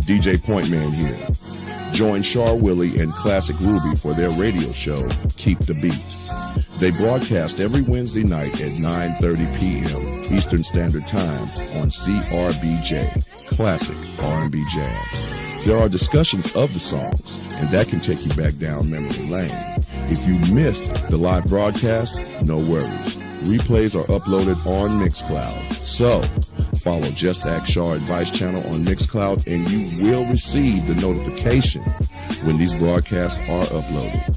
DJ Pointman here. Join Char Willie and Classic Ruby for their radio show, Keep the Beat. They broadcast every Wednesday night at 9:30 p.m. Eastern Standard Time on CRBJ, Classic R&B Jams. There are discussions of the songs, and that can take you back down memory lane. If you missed the live broadcast, no worries. Replays are uploaded on Mixcloud. So, follow JustAskChar Advice Channel on Mixcloud and you will receive the notification when these broadcasts are uploaded.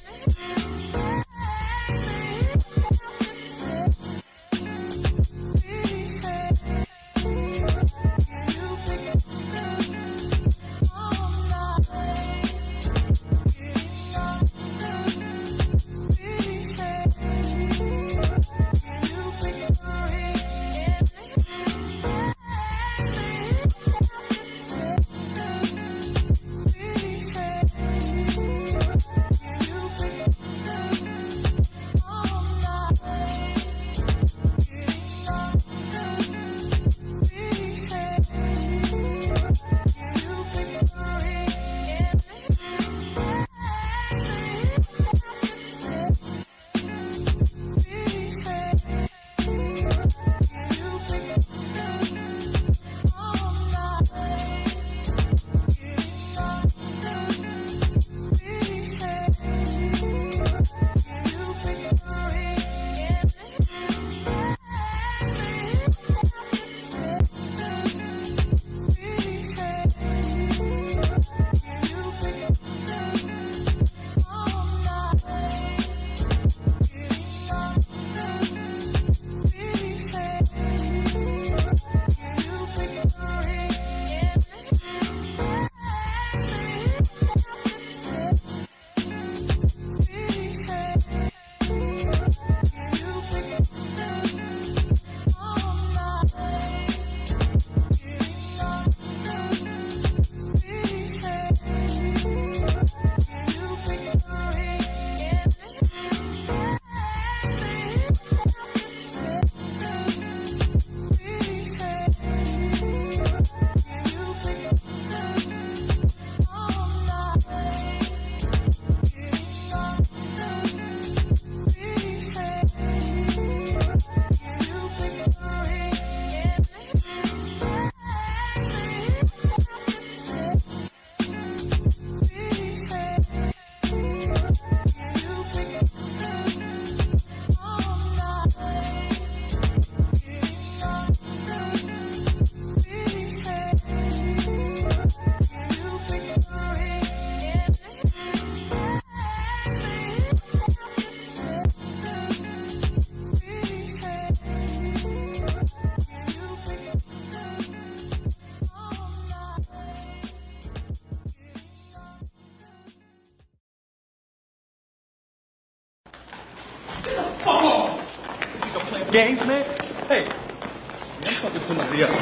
Games, man? Hey, I'm talking to somebody else.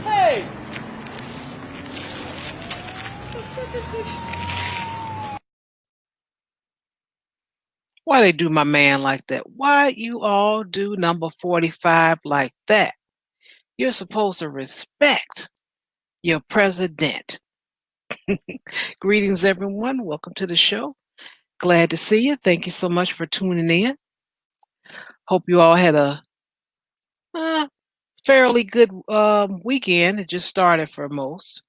Hey! Why they do my man like that? Why you all do number 45 like that? You're supposed to respect your president. Greetings, everyone. Welcome to the show. Glad to see you. Thank you so much for tuning in. Hope you all had a fairly good weekend. It just started for most.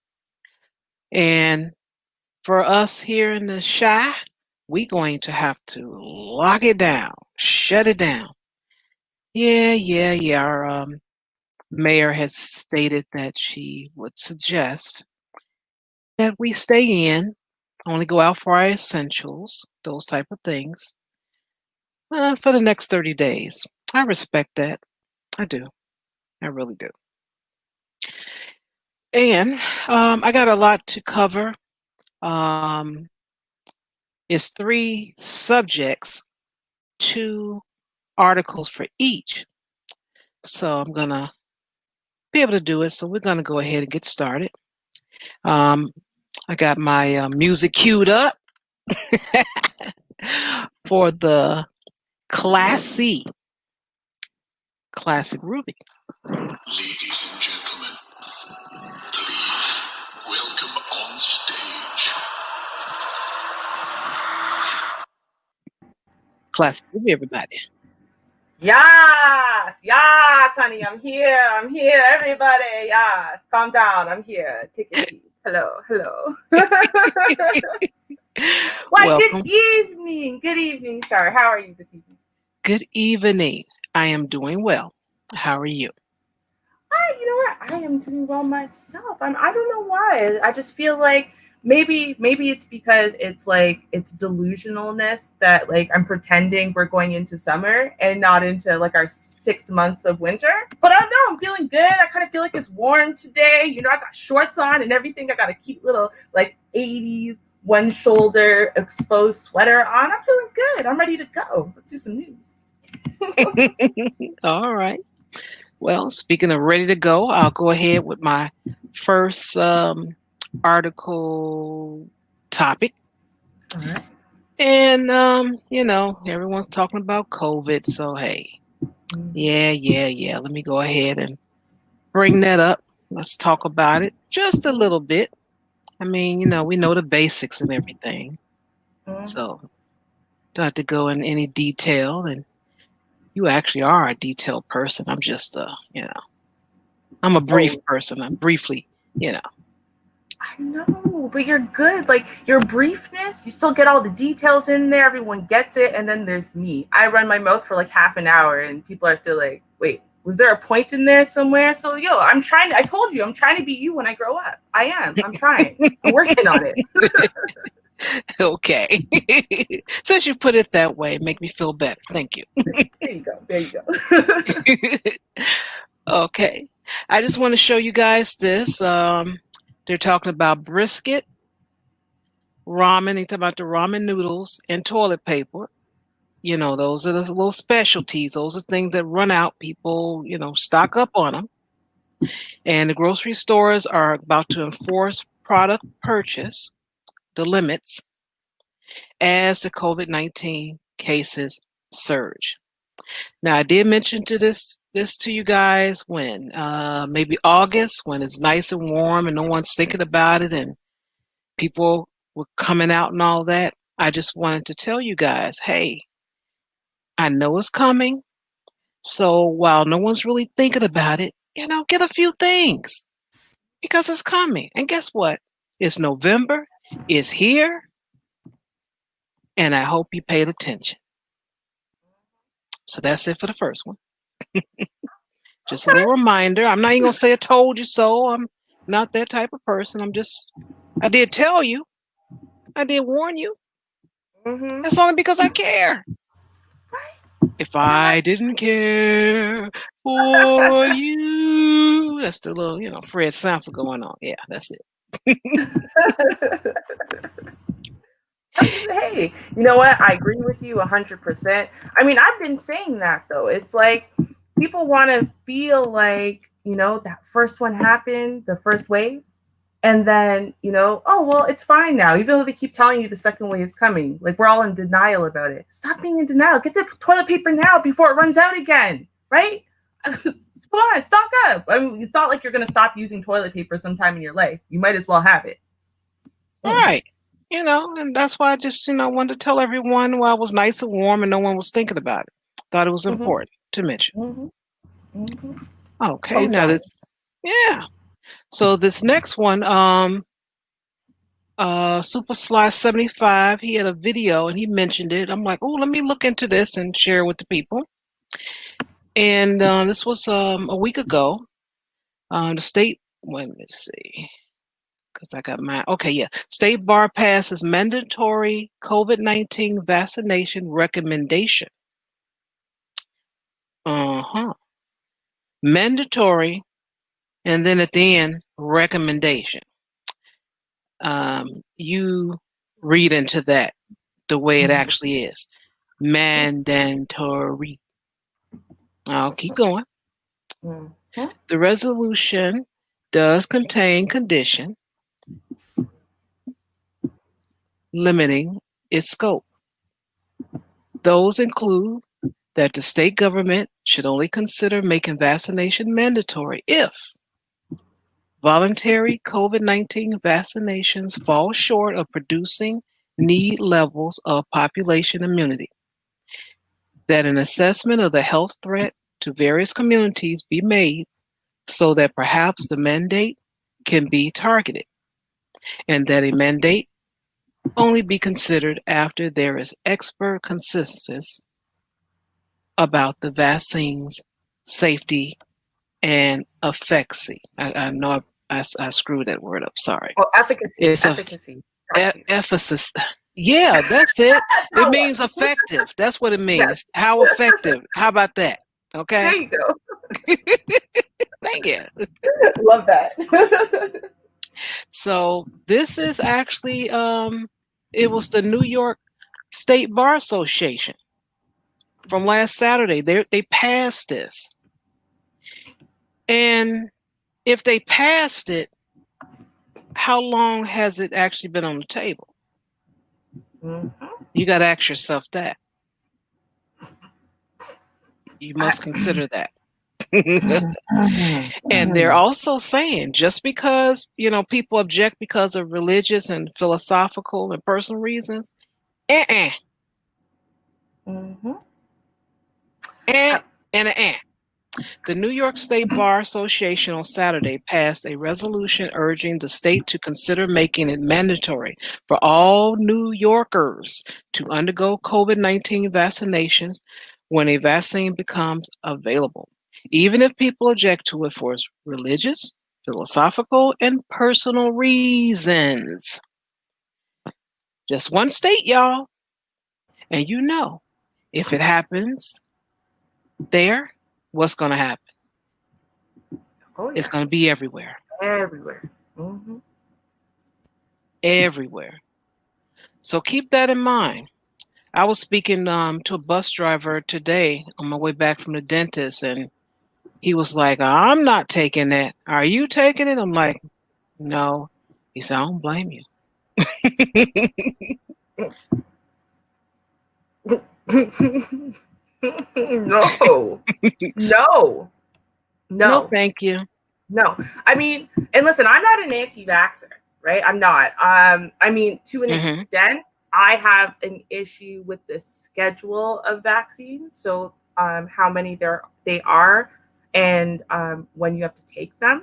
And for us here in the Chi, we're going to have to lock it down, shut it down. Yeah. Our mayor has stated that she would suggest that we stay in, only go out for our essentials, those type of things, for the next 30 days. I respect that. I do. I really do. And I got a lot to cover. It's 3 subjects, 2 articles for each. So I'm going to be able to do it. So we're going to go ahead and get started. I got my music queued up for the Classic Ruby. Ladies and gentlemen, Classic Ruby, everybody. Yes, yes, honey, I'm here. I'm here, everybody. Yes, calm down. I'm here. Take your seats. Hello, hello. Why, good Welcome. evening. Good evening, Char. How are you this evening? Good evening. I am doing well. How are you? You know what? I am doing well myself. I don't know why. I just feel like maybe it's because it's like it's delusionalness that like I'm pretending we're going into summer and not into like our 6 months of winter. But I don't know. I'm feeling good. I kind of feel like it's warm today. You know, I got shorts on and everything. I got a cute little like 80s one shoulder exposed sweater on. I'm feeling good. I'm ready to go. Let's do some news. All right. Well, speaking of ready to go, I'll go ahead with my first article topic. All right. And, everyone's talking about COVID. So, hey, yeah. Let me go ahead and bring that up. Let's talk about it just a little bit. I mean, we know the basics and everything. So, don't have to go in any detail. And you actually are a detailed person. I'm just, I'm a brief person. I'm briefly, I know, but you're good. Like your briefness, you still get all the details in there. Everyone gets it. And then there's me. I run my mouth for like half an hour and people are still like, wait, was there a point in there somewhere? So, I'm trying to, I told you, I'm trying to be you when I grow up. I am. I'm trying. I'm working on it. Okay. Since you put it that way, make me feel better. Thank you. There you go. There you go. Okay. I just want to show you guys this. They're talking about brisket, ramen. They talk about the ramen noodles and toilet paper. Those are the little specialties. Those are things that run out. People, stock up on them. And the grocery stores are about to enforce product purchase, the limits, as the COVID-19 cases surge. Now, I did mention this to you guys when maybe August, when it's nice and warm and no one's thinking about it and people were coming out and all that. I just wanted to tell you guys, hey, I know it's coming. So while no one's really thinking about it, get a few things because it's coming. And guess what? It's November. It's here. And I hope you paid attention. So that's it for the first one. Just a little reminder. I'm not even going to say I told you so. I'm not that type of person. I did tell you. I did warn you. That's only because I care. If I didn't care for you. That's the little, Fred Sanford going on. Yeah, that's it. Hey, you know what? I agree with you 100%. I mean, I've been saying that though. It's like people want to feel like, that first one happened, the first wave, and then, oh, well, it's fine now, even though they keep telling you the second wave's coming. Like we're all in denial about it. Stop being in denial. Get the toilet paper now before it runs out again, right? Come on, stock up. I mean, it's not like you're going to stop using toilet paper sometime in your life. You might as well have it. All right. And that's why I just, wanted to tell everyone while it was nice and warm and no one was thinking about it. Thought it was important to mention. Okay, now so this next one, Super Sly 75, he had a video and he mentioned it. I'm like, oh, let me look into this and share with the people. And this was a week ago. The state, let me see. Because I got mine. Okay, yeah. State bar passes mandatory COVID-19 vaccination recommendation. Mandatory, and then at the end, recommendation. You read into that the way it actually is. Mandatory. I'll keep going. The resolution does contain condition limiting its scope. Those include that the state government should only consider making vaccination mandatory if voluntary COVID-19 vaccinations fall short of producing need levels of population immunity, that an assessment of the health threat to various communities be made so that perhaps the mandate can be targeted, and that a mandate only be considered after there is expert consensus about the vaccine's safety and efficacy. I know I screwed that word up. Sorry. Oh, efficacy. It's efficacy. emphasis. Yeah, that's it. It means effective. That's what it means. Yes. How effective? How about that? Okay. There you go. Thank you. Love that. So this is actually it was the New York State Bar Association from last Saturday. They passed this. And if they passed it, how long has it actually been on the table? Mm-hmm. You got to ask yourself that. You must consider that. And they're also saying just because, people object because of religious and philosophical and personal reasons, Mm-hmm. The New York State Bar Association on Saturday passed a resolution urging the state to consider making it mandatory for all New Yorkers to undergo COVID-19 vaccinations when a vaccine becomes available, even if people object to it for religious, philosophical, and personal reasons. Just one state, y'all. And if it happens there, what's going to happen? Oh, yeah. It's going to be everywhere. Everywhere. Mm-hmm. Everywhere. So keep that in mind. I was speaking to a bus driver today on my way back from the dentist, and he was like, I'm not taking that. Are you taking it? I'm like, no. He said, I don't blame you. No. No. No, thank you. No. I mean, and listen, I'm not an anti-vaxxer, right? I'm not. I mean, to an extent, I have an issue with the schedule of vaccines. So how many they are and when you have to take them.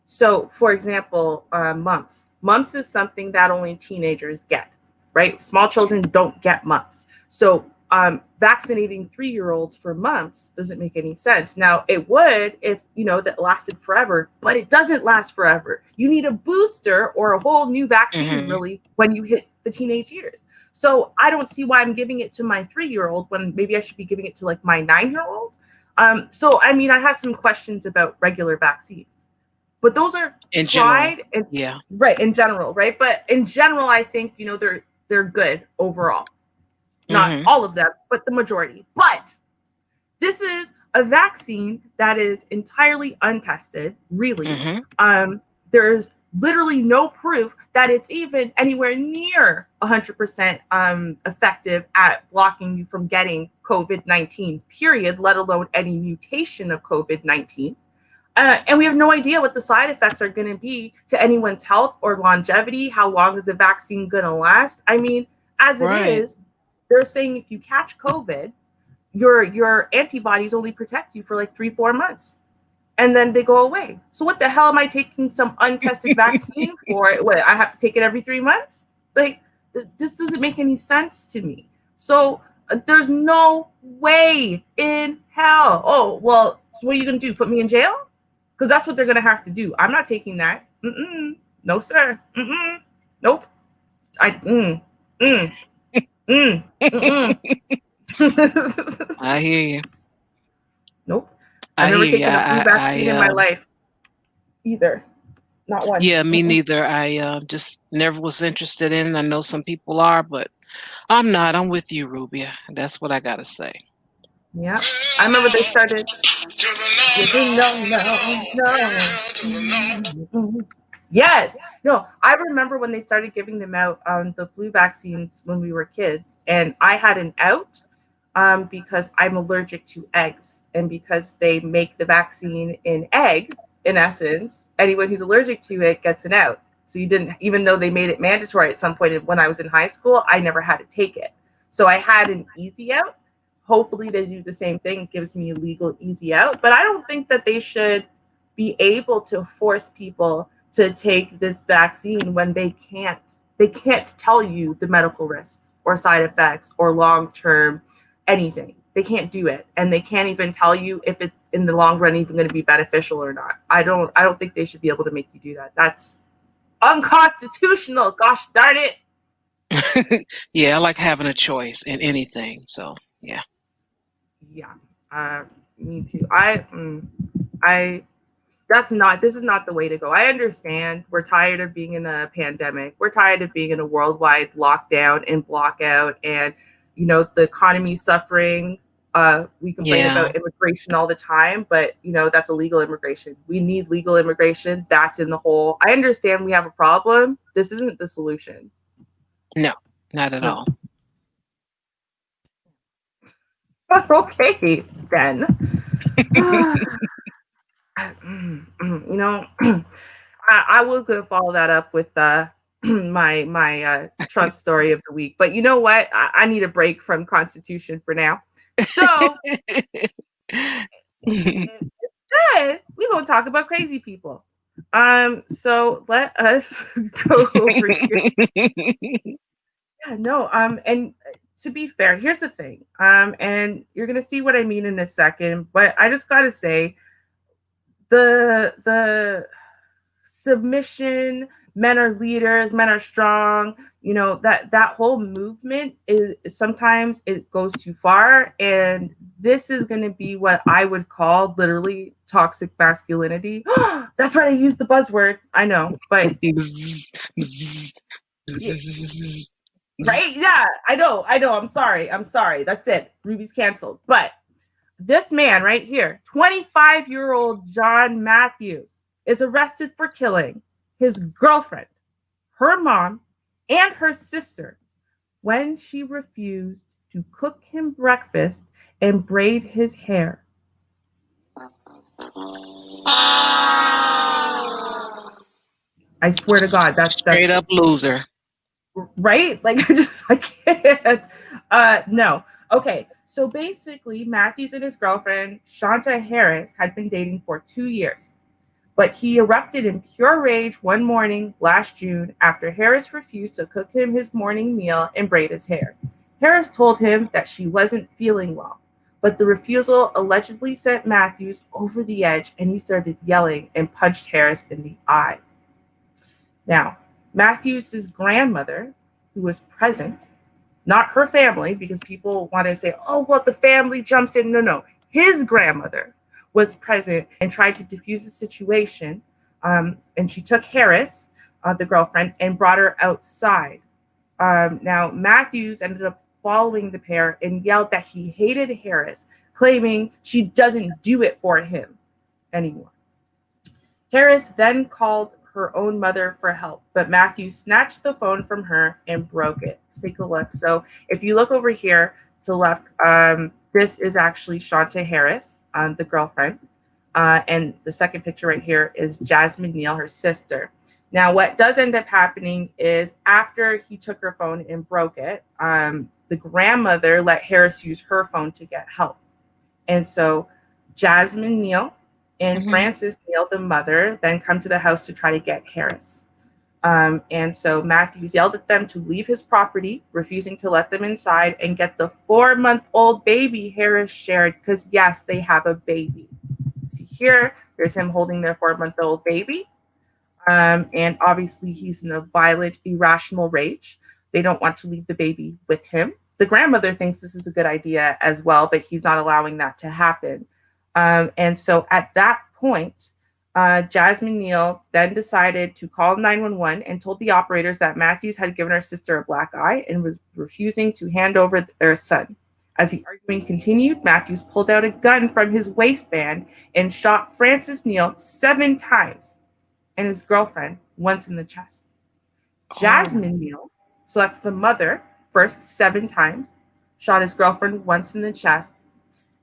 So for example, mumps. Mumps is something that only teenagers get, right? Small children don't get mumps. So vaccinating 3-year-olds for mumps doesn't make any sense. Now, it would if, that lasted forever, but it doesn't last forever. You need a booster or a whole new vaccine, really, when you hit the teenage years. So I don't see why I'm giving it to my 3-year-old when maybe I should be giving it to like my 9-year-old. So, I mean, I have some questions about regular vaccines, but those are in tried general. and yeah, right in general, right? But in general, I think they're good overall. Not all of them, but the majority. But this is a vaccine that is entirely untested, really. There's literally no proof that it's even anywhere near 100% effective at blocking you from getting COVID-19, period, let alone any mutation of COVID-19. And we have no idea what the side effects are going to be to anyone's health or longevity. How long is the vaccine going to last? I mean, as it is, they're saying if you catch COVID, your antibodies only protect you for like 3-4 months, and then they go away. So what the hell am I taking some untested vaccine for? What, I have to take it every 3 months? Like, this doesn't make any sense to me. So there's no way in hell. Oh, well, so what are you going to do? Put me in jail? Because that's what they're going to have to do. I'm not taking that. No, sir. Nope. I hear you. Nope. I've never taken a flu vaccine in my life either. Not one. Yeah, me neither. I just never was interested in it. I know some people are, but I'm not. I'm with you, Rubia. That's what I got to say. Yeah. I remember they started. Yes. No, I remember when they started giving them out the flu vaccines when we were kids, and I had an out because I'm allergic to eggs, and because they make the vaccine in egg, in essence, anyone who's allergic to it gets an out. So you didn't, even though they made it mandatory at some point when I was in high school, I never had to take it. So I had an easy out. hopefully they do the same thing. It gives me a legal easy out. But I don't think that they should be able to force people to take this vaccine when they can't tell you the medical risks or side effects or long-term anything. They can't do it, and they can't even tell you if it's in the long run even going to be beneficial or not. I don't think they should be able to make you do that. That's unconstitutional. Gosh darn it. Yeah, I like having a choice in anything. So yeah. Yeah. Me too. I this is not the way to go. I understand we're tired of being in a pandemic. We're tired of being in a worldwide lockdown and blockout, and the economy suffering. We complain Yeah. about immigration all the time, but that's illegal immigration. We need legal immigration. That's in the hole. I understand we have a problem. This isn't the solution. No, not at No. all. Okay, then. I was going to follow that up with my Trump story of the week, but you know what? I need a break from Constitution for now. So instead, we're going to talk about crazy people. So let us go over here. Yeah, no. And to be fair, here's the thing. And you're gonna see what I mean in a second, but I just gotta say, the submission, men are leaders, men are strong, that whole movement is sometimes it goes too far, and this is going to be what I would call literally toxic masculinity. That's right, I used the buzzword, I know, but right, yeah, I know, I'm sorry, that's it, Ruby's canceled. But this man right here, 25-year-old John Matthews, is arrested for killing his girlfriend, her mom, and her sister when she refused to cook him breakfast and braid his hair. I swear to God, that's Straight up loser. right. Like I can't. No. Okay. So basically, Matthews and his girlfriend Shanta Harris had been dating for 2 years. But he erupted in pure rage one morning last June after Harris refused to cook him his morning meal and braid his hair. Harris told him that she wasn't feeling well, but the refusal allegedly sent Matthews over the edge, and he started yelling and punched Harris in the eye. Now, Matthews' grandmother, who was present, not her family, because people want to say, oh, well, the family jumps in. No. His grandmother was present and tried to defuse the situation. And she took Harris, the girlfriend, and brought her outside. Now, Matthews ended up following the pair and yelled that he hated Harris, claiming she doesn't do it for him anymore. Harris then called her own mother for help, but Matthews snatched the phone from her and broke it. Let's take a look. So if you look over here to the left, this is actually Shanta Harris, the girlfriend. And the second picture right here is Jasmine Neal, her sister. Now, what does end up happening is after he took her phone and broke it, the grandmother let Harris use her phone to get help. And so Jasmine Neal and Frances Neal, the mother, then come to the house to try to get Harris. And so Matthews yelled at them to leave his property, refusing to let them inside and get the 4-month-old baby Harris shared, because yes, they have a baby. See here, there's him holding their 4-month-old baby. And obviously he's in a violent, irrational rage. They don't want to leave the baby with him. The grandmother thinks this is a good idea as well, but he's not allowing that to happen. And so at that point, Jasmine Neal then decided to call 911 and told the operators that Matthews had given her sister a black eye and was refusing to hand over their son. As the argument continued, Matthews pulled out a gun from his waistband and shot Frances Neal 7 times and his girlfriend once in the chest. Jasmine Neal, so that's the mother, first 7 times, shot his girlfriend once in the chest,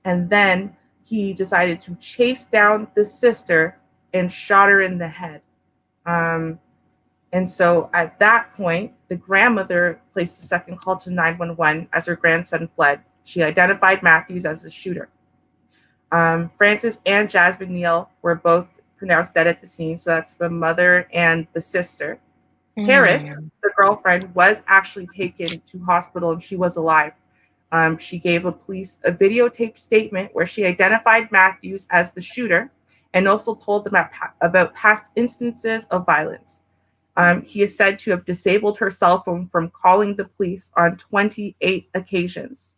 and then he decided to chase down the sister and shot her in the head. And so at that point, the grandmother placed a second call to 911 as her grandson fled, She identified Matthews as the shooter. Francis and Jasmine Neal were both pronounced dead at the scene. So that's the mother and the sister. Harris, the girlfriend, was actually taken to hospital and she was alive. She gave the police a videotaped statement where she identified Matthews as the shooter and also told them about past instances of violence. He is said to have disabled her cell phone from calling the police on 28 occasions.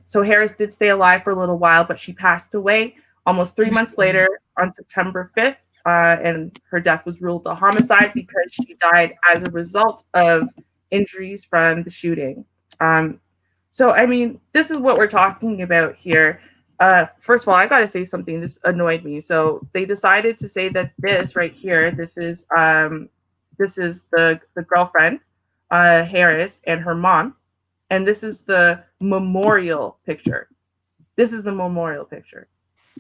So Harris did stay alive for a little while, but she passed away almost 3 months later on September 5th, and her death was ruled a homicide because she died as a result of injuries from the shooting. So, I mean, this is what we're talking about here. First of all, I got to say something. This annoyed me. So they decided to say that this right here, this is the girlfriend, Harris, and her mom. And this is the memorial picture. This is the memorial picture.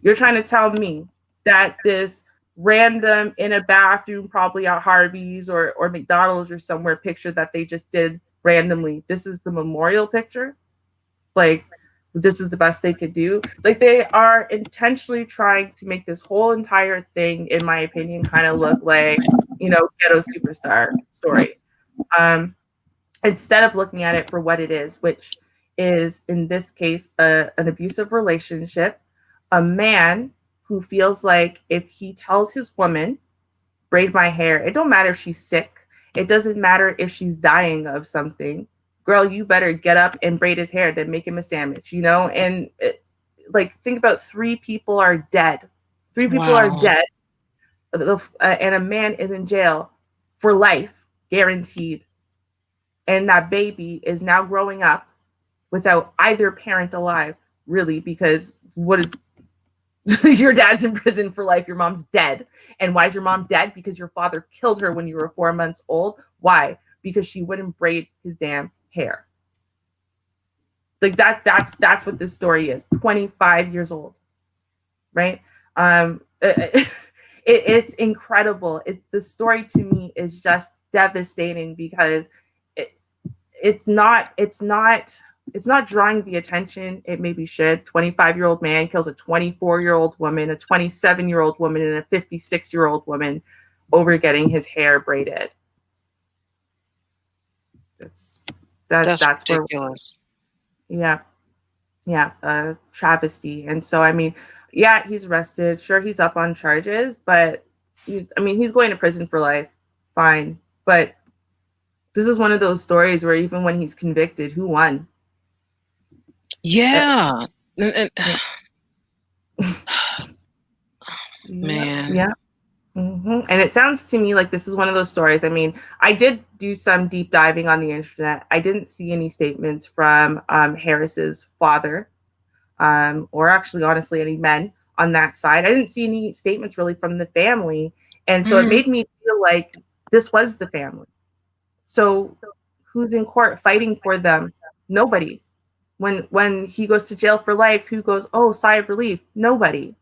You're trying to tell me that this random in a bathroom, probably at Harvey's or McDonald's or somewhere picture that they just did randomly, this is the memorial picture? Like, this is the best they could do? Like, they are intentionally trying to make this whole entire thing, in my opinion, kind of look like, ghetto superstar story. Instead of looking at it for what it is, which is, in this case, an abusive relationship, a man who feels like if he tells his woman, braid my hair, it don't matter if she's sick, it doesn't matter if she's dying of something, girl, you better get up and braid his hair to make him a sandwich, and think about 3 people are dead. 3 people are dead, and a man is in jail for life, guaranteed. And that baby is now growing up without either parent alive, really, because your dad's in prison for life, your mom's dead. And why is your mom dead? Because your father killed her when you were 4 months old. Why? Because she wouldn't braid his damn hair. Like that's what this story is. 25 years old, right? It's incredible. The story to me is just devastating because it's not drawing the attention it maybe should. 25-year-old man kills a 24-year-old woman, a 27-year-old woman, and a 56-year-old woman over getting his hair braided. That's ridiculous. Travesty. And so, I mean, yeah, he's arrested. Sure, he's up on charges, but he's going to prison for life. Fine. But this is one of those stories where even when he's convicted, who won? Yeah. Man. Yeah. Mm-hmm. And it sounds to me like this is one of those stories. I mean, I did do some deep diving on the internet. I didn't see any statements from Harris's father, or actually, honestly, any men on that side. I didn't see any statements really from the family. And so it made me feel like this was the family. So who's in court fighting for them? Nobody. When he goes to jail for life, who goes, oh, sigh of relief? Nobody.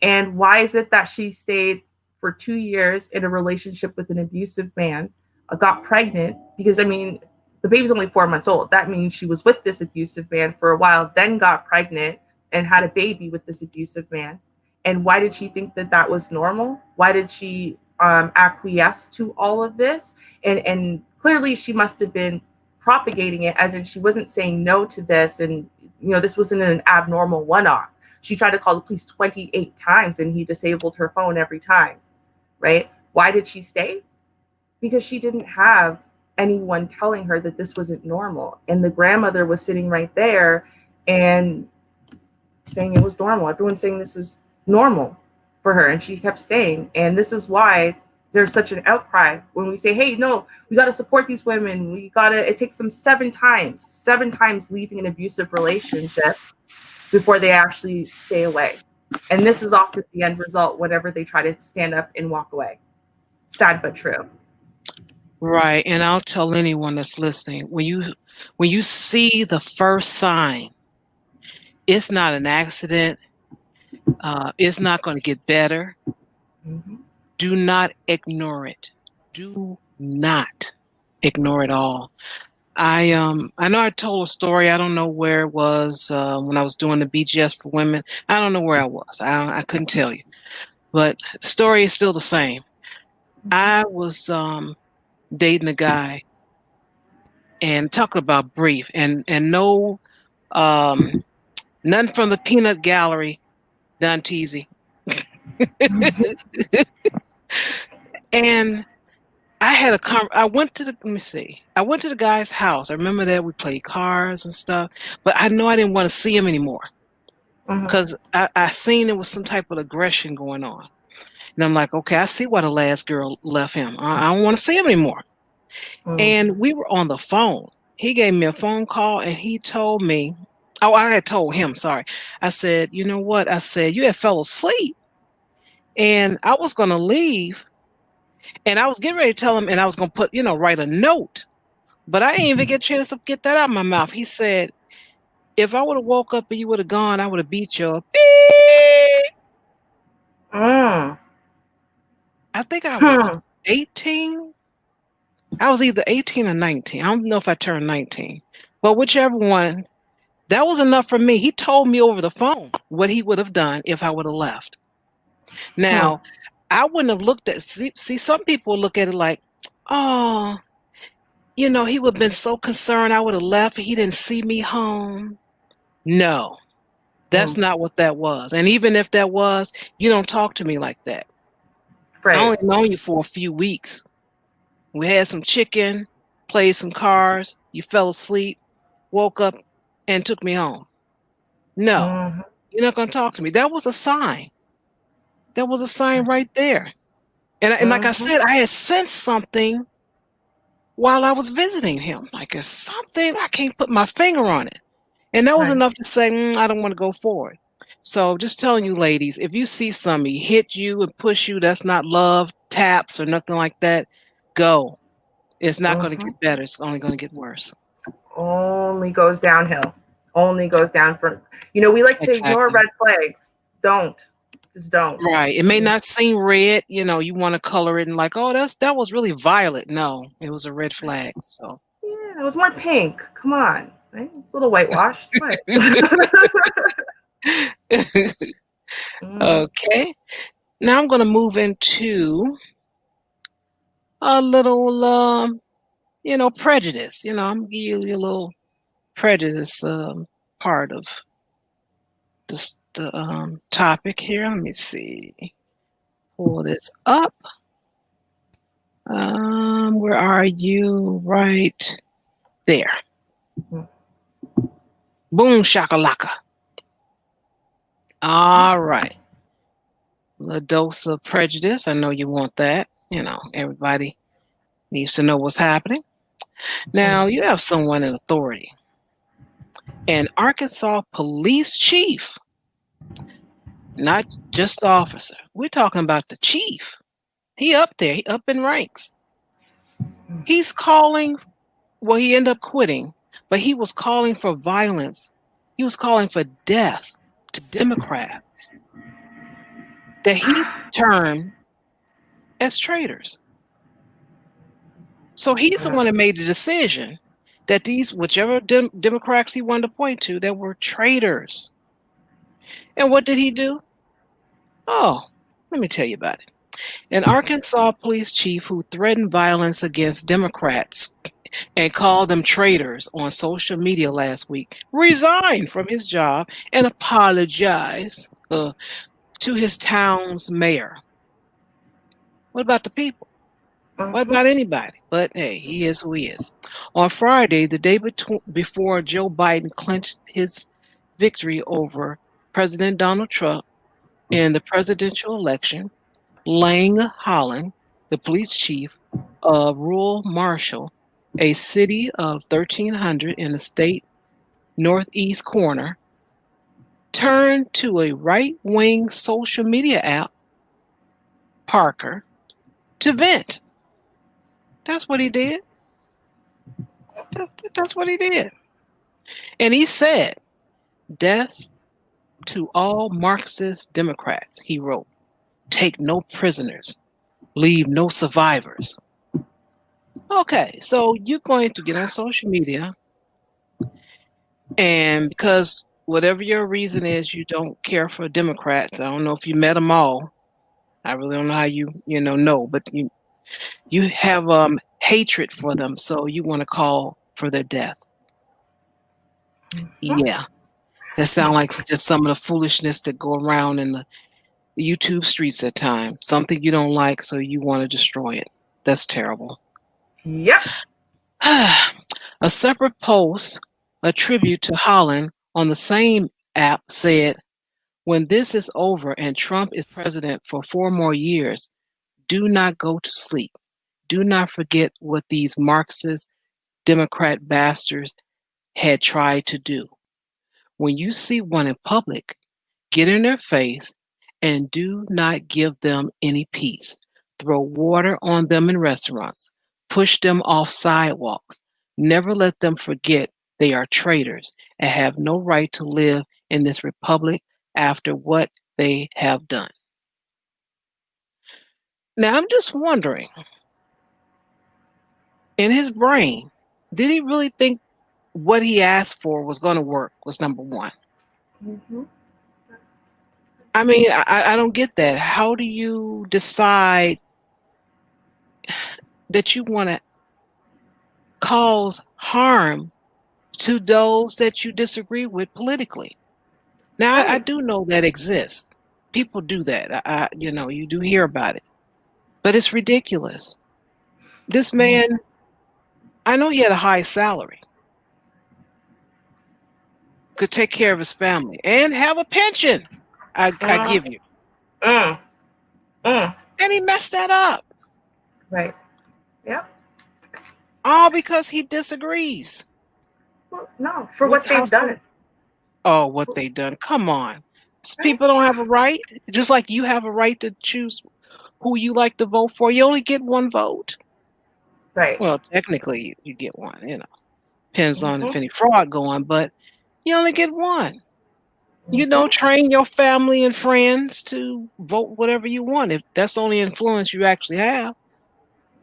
And why is it that she stayed for 2 years in a relationship with an abusive man, got pregnant? Because, the baby's only 4 months old. That means she was with this abusive man for a while, then got pregnant and had a baby with this abusive man. And why did she think that was normal? Why did she acquiesce to all of this? And clearly she must have been propagating it, as in she wasn't saying no to this. And, this wasn't an abnormal one-off. She tried to call the police 28 times and he disabled her phone every time, right? Why did she stay? Because she didn't have anyone telling her that this wasn't normal. And the grandmother was sitting right there and saying it was normal. Everyone's saying this is normal for her. And she kept staying. And this is why there's such an outcry when we say, hey, no, we got to support these women. It takes them 7 times leaving an abusive relationship before they actually stay away. And this is often the end result whenever they try to stand up and walk away. Sad but true. Right. And I'll tell anyone that's listening, when you see the first sign, it's not an accident. It's not going to get better. Mm-hmm. Do not ignore it. Do not ignore it all. I know I told a story. I don't know where it was when I was doing the BGS for women. I don't know where I was. I couldn't tell you. But the story is still the same. I was dating a guy and talking about brief and no none from the peanut gallery done teasy. And I had I went to the let me see. I went to the guy's house. I remember that we played cards and stuff, but I know I didn't want to see him anymore because I seen there was some type of aggression going on. And I'm like, okay, I see why the last girl left him. I don't want to see him anymore. And we were on the phone. He gave me a phone call and he told me, oh, I had told him, sorry. I said, you know what? I said, you had fell asleep and I was going to leave and I was getting ready to tell him and I was going to put, write a note, but I didn't even get a chance to get that out of my mouth. He said, if I would have woke up and you would have gone, I would have beat you up. I think I was 18. I was either 18 or 19. I don't know if I turned 19, but whichever one, that was enough for me. He told me over the phone what he would have done if I would have left. Now, I wouldn't have looked at, see, some people look at it like, oh, he would have been so concerned I would have left. He didn't see me home. No, that's not what that was. And even if that was, you don't talk to me like that. Right. I only known you for a few weeks. We had some chicken, played some cards. You fell asleep, woke up, and took me home. No, you're not going to talk to me. That was a sign. That was a sign right there. And like I said, I had sensed something while I was visiting him. Like it's something, I can't put my finger on it. And that was enough to say, I don't want to go forward. So just telling you ladies, if you see somebody hit you and push you, that's not love, taps or nothing like that, go. It's not going to get better. It's only going to get worse. Only goes downhill. Only goes down from, we like to ignore red flags. Don't. Just don't. Right. It may not seem red, you want to color it and like, oh, that was really violet. No, it was a red flag. So yeah, it was more pink. Come on. Right? It's a little whitewashed. But okay. Now I'm going to move into a little prejudice. I'm gonna give you a little prejudice part of this the topic here. Let me see. Pull this up. Where are you? Right there. Boom shakalaka. All right. A dose of prejudice. I know you want that. Everybody needs to know what's happening. Now, you have someone in authority. An Arkansas police chief, not just the officer. We're talking about the chief. He up there. He up in ranks. He's calling, well, he ended up quitting, but he was calling for violence. He was calling for death to Democrats that he termed as traitors. So he's the one that made the decision that these, whichever Democrats he wanted to point to, that were traitors. And what did he do? Oh, let me tell you about it. An Arkansas police chief who threatened violence against Democrats and called them traitors on social media last week resigned from his job and apologized to his town's mayor. What about the people? What about anybody? But hey, he is who he is. On Friday, the day before Joe Biden clinched his victory over President Donald Trump in the presidential election, Lang Holland, the police chief of Rural Marshall, a city of 1,300 in the state northeast corner, turned to a right-wing social media app, Parker, to vent. That's what he did. That's what he did. And he said, death to all Marxist Democrats, he wrote. Take no prisoners. Leave no survivors. Okay, so you're going to get on social media, and because whatever your reason is, you don't care for Democrats. I don't know if you met them all. I really don't know how you know, but you have hatred for them, so you want to call for their death. Yeah, that sounds like just some of the foolishness that go around in the YouTube streets at times. Something you don't like, so you want to destroy it. That's terrible. Yep. A separate post, a tribute to Holland on the same app said, when this is over and Trump is president for 4 more years, do not go to sleep. Do not forget what these Marxist Democrat bastards had tried to do. When you see one in public, get in their face and do not give them any peace. Throw water on them in restaurants. Push them off sidewalks. Never let them forget they are traitors and have no right to live in this republic after what they have done. Now, I'm just wondering, in his brain, did he really think what he asked for was going to work? Was number one. Mm-hmm. I mean, I don't get that. How do you decide that you want to cause harm to those that you disagree with politically? Now, I Right. do know that exists. People do that. You do hear about it, but it's ridiculous. This man, I know he had a high salary, could take care of his family, and have a pension. I Mm, give you, mm, mm. and he messed that up Right. Yep. all because he disagrees Well, no, for with what how they've some. done. Oh, what they done? Come on, Right. people don't have a right, just like you have a right to choose who you like to vote for. You only get one vote. Right. Well, technically, you get one. Depends on Mm-hmm. if any fraud going, but you only get one. Mm-hmm. Train your family and friends to vote whatever you want, if that's the only influence you actually have.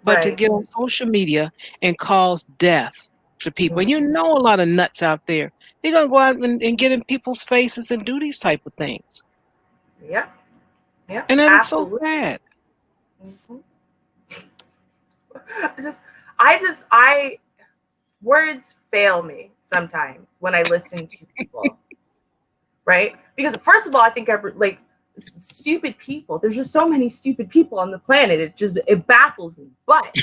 But to Right. get on social media and cause death to people, and a lot of nuts out there, they're gonna go out and get in people's faces and do these type of things, Yep. Yep. and that is so Absolutely. sad. Mm-hmm. I just, I words fail me sometimes when I listen to people, right? Because first of all, I think stupid people. There's just so many stupid people on the planet. It baffles me. But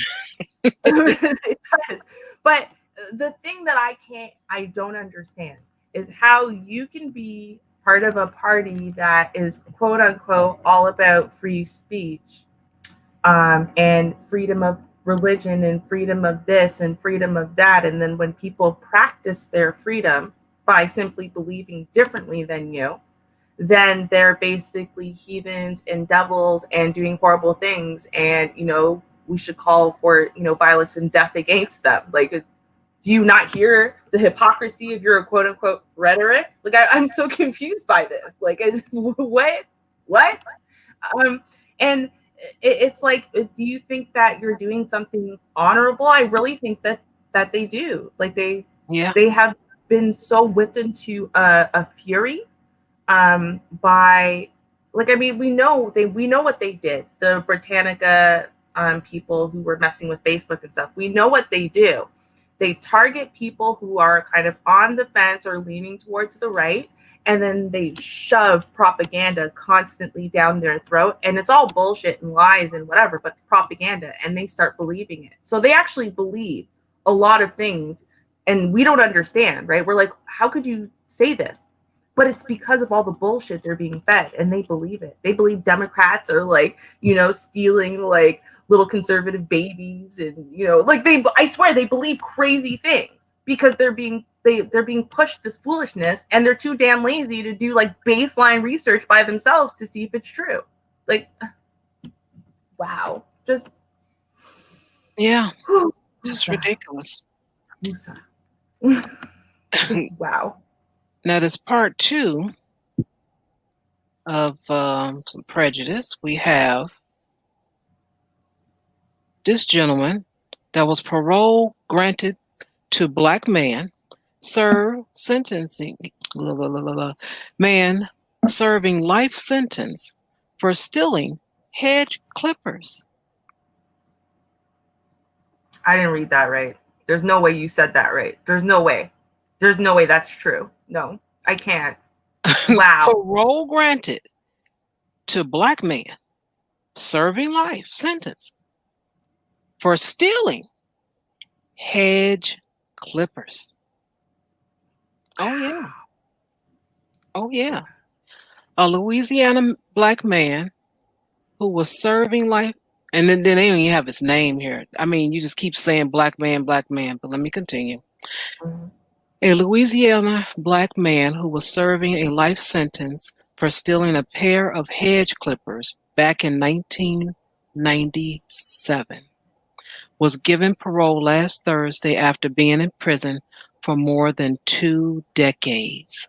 it does. But the thing that I don't understand is how you can be part of a party that is quote unquote all about free speech, and freedom of religion and freedom of this and freedom of that. And then when people practice their freedom by simply believing differently than you, then they're basically heathens and devils and doing horrible things. And, we should call for, violence and death against them. Like, do you not hear the hypocrisy of your quote unquote rhetoric? Like, I'm so confused by this. Like, what? And it's like, do you think that you're doing something honorable? I really think that they do. Like, Yeah, they have been so whipped into a fury, by, like, I mean, we know what they did. The Britannica people who were messing with Facebook and stuff. We know what they do. They target people who are kind of on the fence or leaning towards the right, and then they shove propaganda constantly down their throat. And it's all bullshit and lies and whatever, but propaganda, and they start believing it. So they actually believe a lot of things, and we don't understand, right? We're like, how could you say this? But it's because of all the bullshit they're being fed, and they believe it. They believe Democrats are like, stealing like little conservative babies, and like, I swear they believe crazy things because they're being pushed this foolishness, and they're too damn lazy to do like baseline research by themselves to see if it's true. Like, wow. Just yeah, whew, just Musa, ridiculous. Musa. Wow. Now, there's part two of some prejudice. We have this gentleman. There was parole granted to black man serve sentencing blah, blah, blah, blah, blah, man serving life sentence for stealing hedge clippers. I didn't read that right. There's no way you said that right. There's no way. There's no way that's true. No, I can't. Wow. Parole granted to black man serving life sentence for stealing hedge clippers. Oh yeah. Oh yeah. A Louisiana black man who was serving life, and then they don't even have his name here. I mean, you just keep saying black man, but let me continue. Mm-hmm. A Louisiana black man who was serving a life sentence for stealing a pair of hedge clippers back in 1997 was given parole last Thursday after being in prison for more than 2 decades,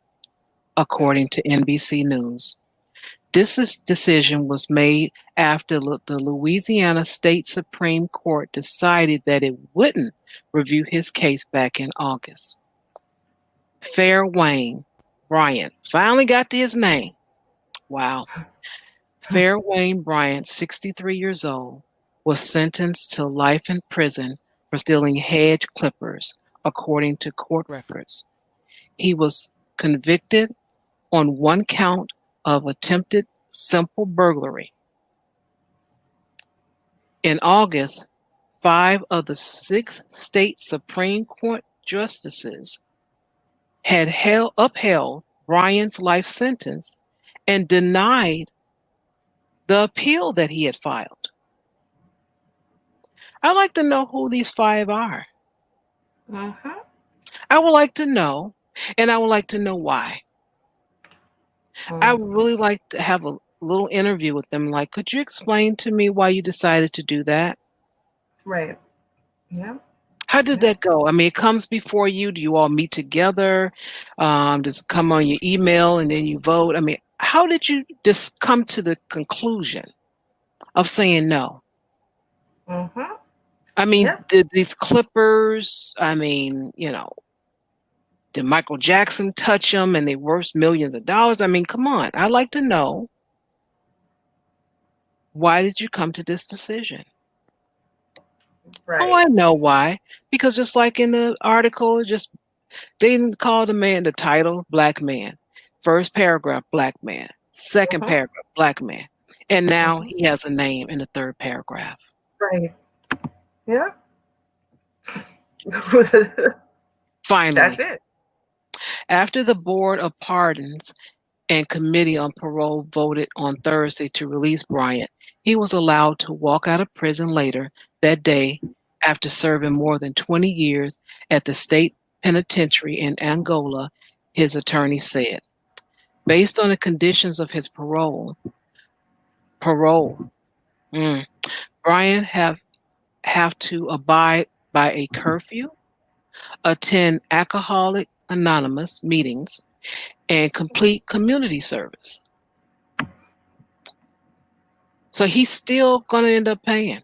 according to NBC News. This decision was made after the Louisiana State Supreme Court decided that it wouldn't review his case back in August. Fair Wayne Bryant finally got to his name. Wow. Fair Wayne Bryant, 63 years old, was sentenced to life in prison for stealing hedge clippers, according to court records. He was convicted on 1 count of attempted simple burglary. In August, 5 of the 6 state Supreme Court justices had upheld Bryant's life sentence and denied the appeal that he had filed. I'd like to know who these 5 are. Mm-hmm. I would like to know, and I would like to know why. I would really like to have a little interview with them. Like, could you explain to me why you decided to do that? Right. Yeah. How did that go? I mean, it comes before you. Do you all meet together? Does it come on your email and then you vote? I mean, how did you just come to the conclusion of saying no? Mm-hmm. I mean, Yeah. did these clippers, I mean, did Michael Jackson touch them and they worth millions of dollars? I mean, come on. I'd like to know, why did you come to this decision? Right. Oh, I know why. Because just like in the article, they didn't call the man the title, black man. First paragraph, black man. Second paragraph, black man. And now he has a name in the 3rd paragraph. Right. Yeah. Finally. That's it. After the Board of Pardons and Committee on Parole voted on Thursday to release Bryant, he was allowed to walk out of prison later that day after serving more than 20 years at the state penitentiary in Angola, his attorney said. Based on the conditions of his parole, Bryant have to abide by a curfew, attend Alcoholic Anonymous meetings, and complete community service. So he's still going to end up paying.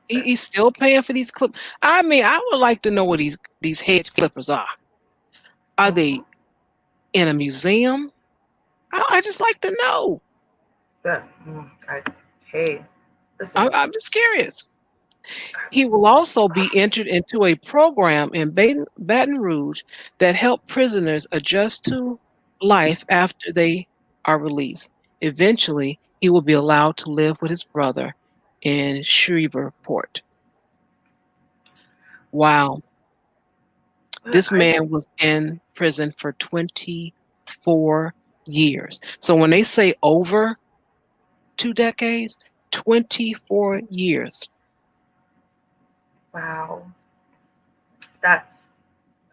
He's still paying for these clips. I mean, I would like to know what these hedge clippers are. Are they in a museum? I just like to know. Hey, listen. I'm just curious. He will also be entered into a program in Baton Rouge that help prisoners adjust to life after they are released. Eventually, he will be allowed to live with his brother in Shreveport. Wow. This man was in prison for 24 years. So when they say over 2 decades, 24 years. Wow.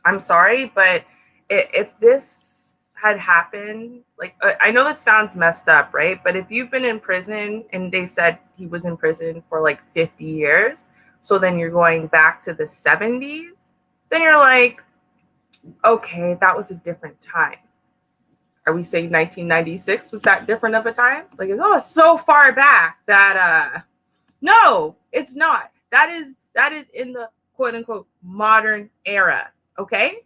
I'm sorry, but if this had happened, like, I know this sounds messed up, right? But if you've been in prison and they said he was in prison for like 50 years, so then you're going back to the 70s, then you're like, okay, that was a different time. Are we saying 1996 was that different of a time? Like, it's so far back that, no, it's not. That is in the quote unquote modern era. Okay,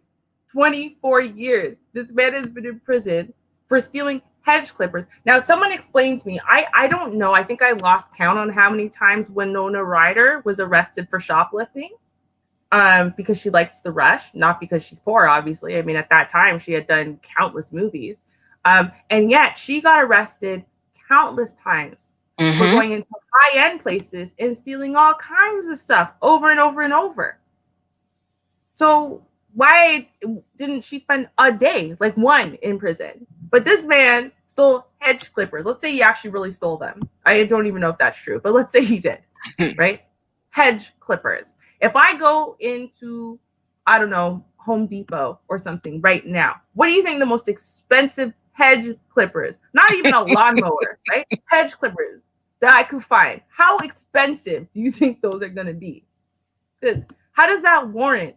24 years. This man has been in prison for stealing hedge clippers. Now, someone explained to me. I don't know. I think I lost count on how many times Winona Ryder was arrested for shoplifting. Because she likes the rush, not because she's poor, obviously. I mean, at that time, she had done countless movies. And yet she got arrested countless times for going into high-end places and stealing all kinds of stuff over and over and over. So why didn't she spend a day, like one, in prison? But this man stole hedge clippers. Let's say he actually really stole them. I don't even know if that's true, but let's say he did, right? Hedge clippers. If I go into, I don't know, Home Depot or something right now, what do you think the most expensive hedge clippers, not even a lawnmower, right? Hedge clippers that I could find. How expensive do you think those are going to be? How does that warrant?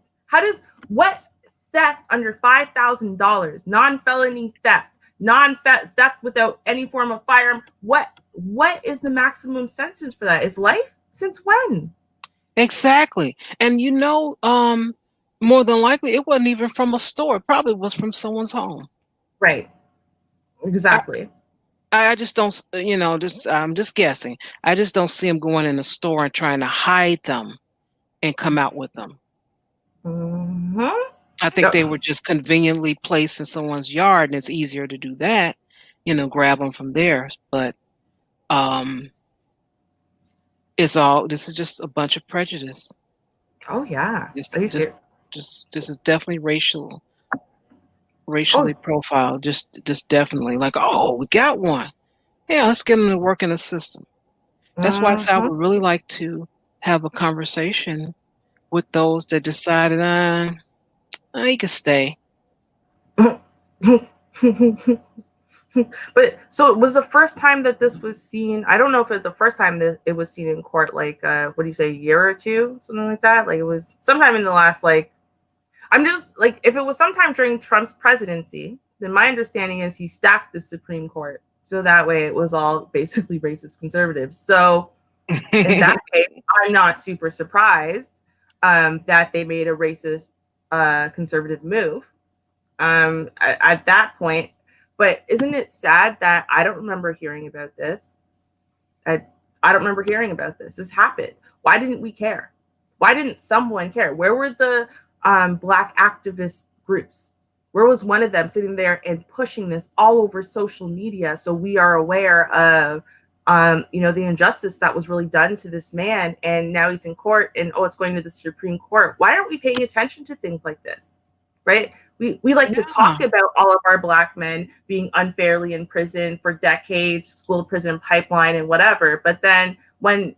What theft under $5,000, non-felony theft, theft without any form of firearm, what is the maximum sentence for that? Is life? Since when? Exactly. And more than likely it wasn't even from a store. It probably was from someone's home. Right. Exactly. I just don't, I'm just guessing. I just don't see them going in the store and trying to hide them and come out with them. I think they were just conveniently placed in someone's yard, and it's easier to do that, grab them from there. But this is just a bunch of prejudice. Oh yeah. This is definitely racially profiled. Just definitely like, oh, we got one. Yeah, let's get them to work in the system. That's why I would really like to have a conversation with those that decided, he can stay. But so it was the first time that this was seen. I don't know if it's the first time that it was seen in court, like what do you say, a year or two, something like that. Like it was sometime in the last, like, I'm just like, if it was sometime during Trump's presidency, then my understanding is he stacked the Supreme Court. So that way it was all basically racist conservatives. So in that case, I'm not super surprised that they made a racist conservative move at that point. But isn't it sad that I don't remember hearing about this? I don't remember hearing about this. This happened. Why didn't we care? Why didn't someone care? Where were the Black activist groups? Where was one of them sitting there and pushing this all over social media so we are aware of the injustice that was really done to this man, and now he's in court and it's going to the Supreme Court. Why aren't we paying attention to things like this? Right? We like to talk about all of our Black men being unfairly in prison for decades, school to prison pipeline and whatever. But then when,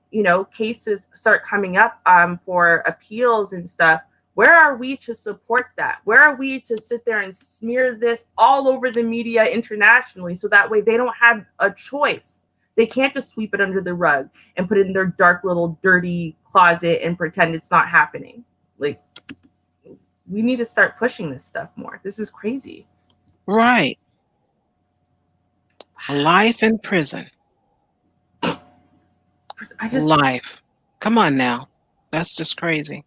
cases start coming up for appeals and stuff, where are we to support that? Where are we to sit there and smear this all over the media internationally so that way they don't have a choice? They can't just sweep it under the rug and put it in their dark little dirty closet and pretend it's not happening. Like, we need to start pushing this stuff more. This is crazy. Right. Life in prison. Life. Come on now. That's just crazy.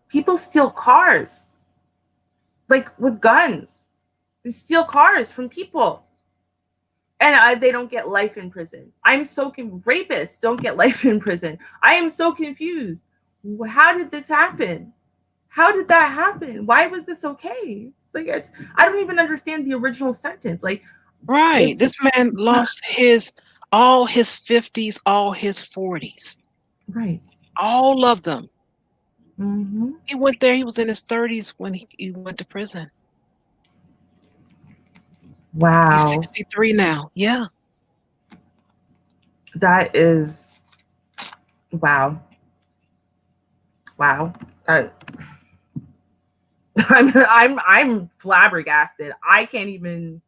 People steal cars. Like with guns. They steal cars from people. And they don't get life in prison. Rapists don't get life in prison. I am so confused. How did this happen? How did that happen? Why was this okay? Like, I don't even understand the original sentence. Like, right. This man lost all his 50s, all his 40s. Right. All of them. Mm-hmm. He went there. He was in his 30s when he went to prison. Wow. He's 63 now. Yeah. That is, wow. Wow. I'm flabbergasted. I can't even.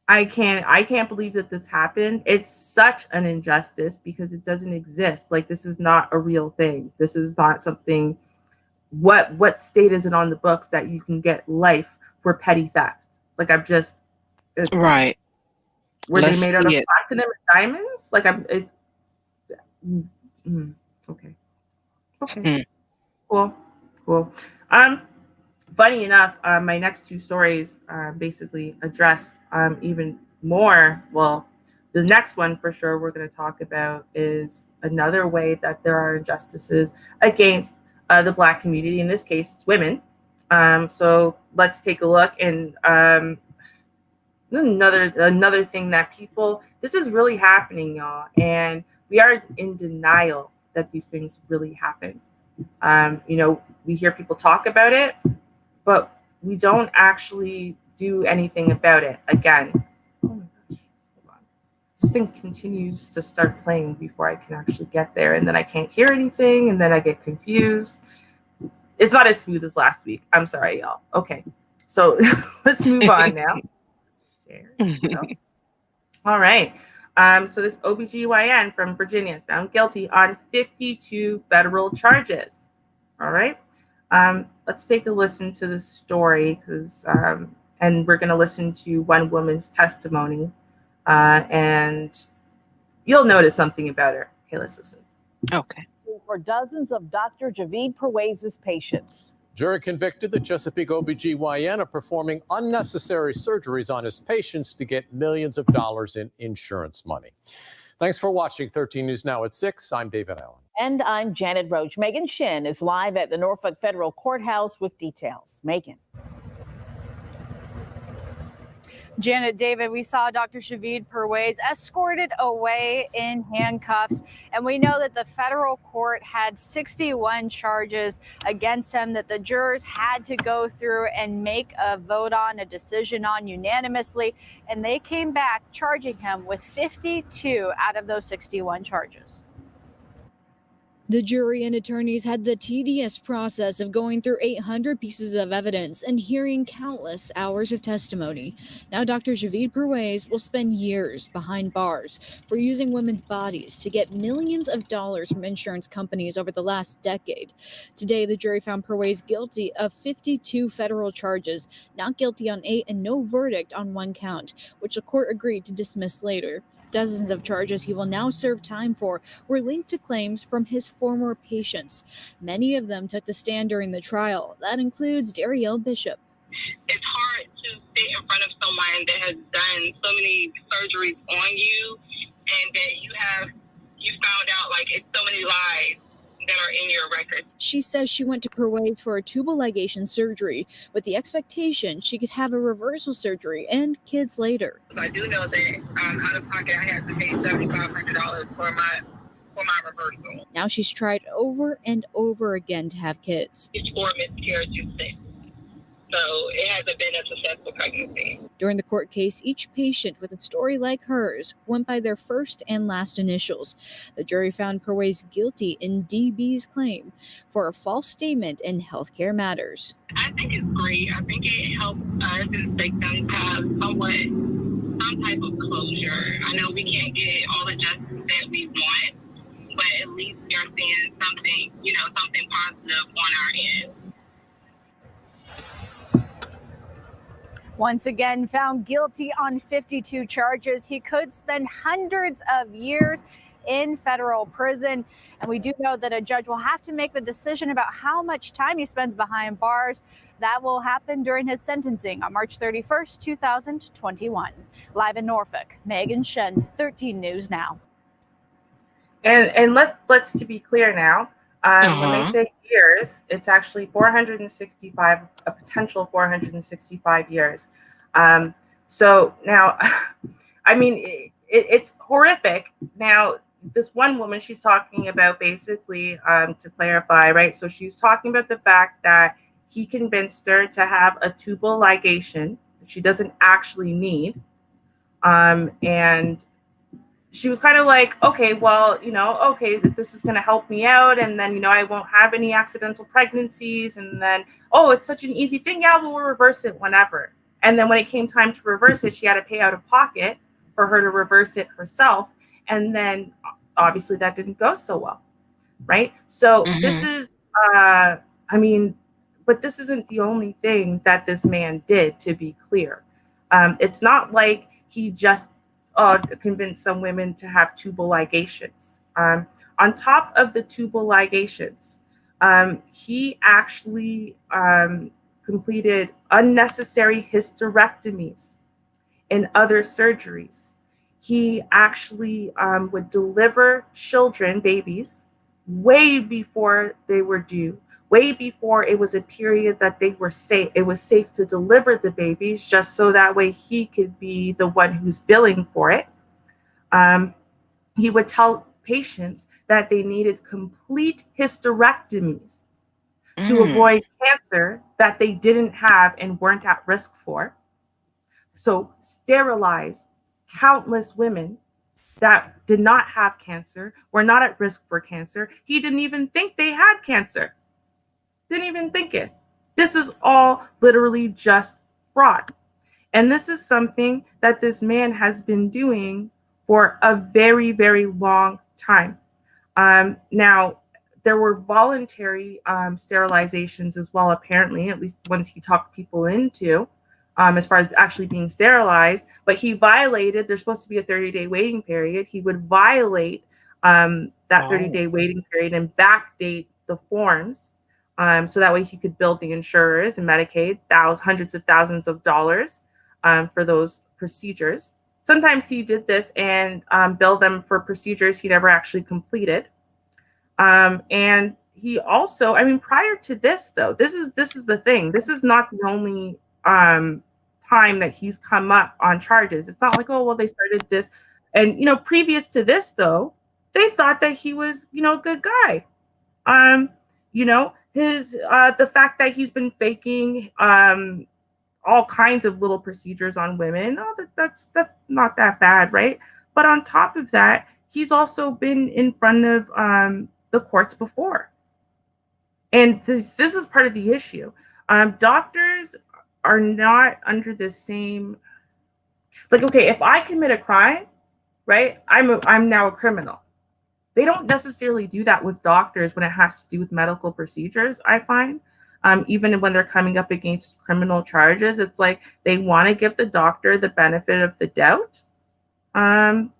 I can't believe that this happened. It's such an injustice because it doesn't exist. Like, this is not a real thing. This is not something. What state is it on the books that you can get life for petty theft? Like, right. Were they made out of platinum and diamonds? Like, Okay. Okay. Hmm. Cool. Funny enough, my next two stories basically address even more. Well, the next one for sure we're going to talk about is another way that there are injustices against the Black community. In this case, it's women. So let's take a look. And another thing that people, this is really happening, y'all, and we are in denial that these things really happen. We hear people talk about it, but we don't actually do anything about it. Again, oh my gosh, hold on. This thing continues to start playing before I can actually get there, and then I can't hear anything, and then I get confused. It's not as smooth as last week. I'm sorry, y'all. Okay, so let's move on now. There we go. All right. So this OBGYN from Virginia is found guilty on 52 federal charges. All right. Let's take a listen to the story and we're going to listen to one woman's testimony, and you'll notice something about her. Okay, let's listen. Okay. For dozens of Dr. Javid Perwez's patients. Jury convicted the Chesapeake OBGYN of performing unnecessary surgeries on his patients to get millions of dollars in insurance money. Thanks for watching 13 News Now at 6. I'm David Allen. And I'm Janet Roach. Megan Shin is live at the Norfolk Federal Courthouse with details. Megan. Janet, David, we saw Dr. Javid Perwez escorted away in handcuffs, and we know that the federal court had 61 charges against him that the jurors had to go through and make a vote on, a decision on unanimously, and they came back charging him with 52 out of those 61 charges. The jury and attorneys had the tedious process of going through 800 pieces of evidence and hearing countless hours of testimony. Now Dr. Javid Perwez will spend years behind bars for using women's bodies to get millions of dollars from insurance companies over the last decade. Today, the jury found Perwez guilty of 52 federal charges, not guilty on 8 and no verdict on 1 count, which the court agreed to dismiss later. Dozens of charges he will now serve time for were linked to claims from his former patients. Many of them took the stand during the trial. That includes Darielle Bishop. It's hard to sit in front of someone that has done so many surgeries on you, and that you found out like it's so many lies that are in your record. She says she went to Perwez for a tubal ligation surgery with the expectation she could have a reversal surgery and kids later. I do know that out of pocket I had to pay $7,500 for my reversal. Now she's tried over and over again to have kids. It's 4 miscarriages since. So it hasn't been a successful pregnancy. During the court case, each patient with a story like hers went by their first and last initials. The jury found Perwez guilty in DB's claim for a false statement in healthcare matters. I think it's great. I think it helps us as victims have some type of closure. I know we can't get all the justice that we want, but at least you're seeing something, something positive on our end. Once again, found guilty on 52 charges. He could spend hundreds of years in federal prison. And we do know that a judge will have to make the decision about how much time he spends behind bars. That will happen during his sentencing on March 31st, 2021. Live in Norfolk, Megan Shen, 13 News Now. And let's to be clear now, when they say years, it's actually 465, a potential 465 years. So now, I mean, it's horrific. Now, this one woman, she's talking about basically, to clarify, right? So she's talking about the fact that he convinced her to have a tubal ligation that she doesn't actually need. And she was kind of like, okay, well, okay, this is going to help me out. And then, I won't have any accidental pregnancies. And then, oh, it's such an easy thing. Yeah, we'll reverse it whenever. And then when it came time to reverse it, she had to pay out of pocket for her to reverse it herself. And then obviously that didn't go so well. Right. So this is, but this isn't the only thing that this man did, to be clear. It's not like he just convince some women to have tubal ligations. On top of the tubal ligations, he actually completed unnecessary hysterectomies and other surgeries. He actually would deliver children, babies, way before they were due, way before it was a period that they were safe. It was safe to deliver the babies, just so that way he could be the one who's billing for it. He would tell patients that they needed complete hysterectomies to avoid cancer that they didn't have and weren't at risk for. So sterilized countless women that did not have cancer, were not at risk for cancer. He didn't even think they had cancer. Didn't even think it. This is all literally just fraud. And this is something that this man has been doing for a very, very long time. Now, there were voluntary sterilizations as well, apparently, at least ones he talked people into, as far as actually being sterilized. But he violated, there's supposed to be a 30-day waiting period. He would violate that 30-day waiting period and backdate the forms. So that way he could bill the insurers and Medicaid hundreds of thousands of dollars for those procedures. Sometimes he did this and billed them for procedures he never actually completed. And he also, I mean, prior to this, though, this is the thing. This is not the only time that he's come up on charges. It's not like, oh, well, they started this. And, previous to this, though, they thought that he was, a good guy. His the fact that he's been faking all kinds of little procedures on women, that's not that bad, right? But on top of that, he's also been in front of the courts before. And this is part of the issue. Doctors are not under the same, like, okay, if I commit a crime, right, I'm now a criminal. They don't necessarily do that with doctors when it has to do with medical procedures, I find. Even when they're coming up against criminal charges, it's like they want to give the doctor the benefit of the doubt. But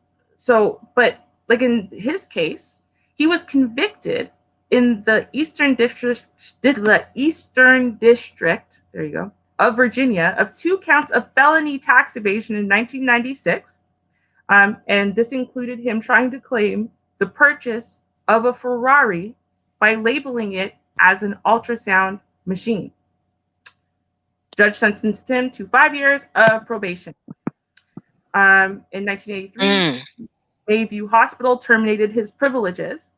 like in his case, he was convicted in the Eastern District, there you go, of Virginia, of 2 counts of felony tax evasion in 1996. And this included him trying to claim the purchase of a Ferrari by labeling it as an ultrasound machine. Judge sentenced him to 5 years of probation. In 1983, Bayview Hospital terminated his privileges.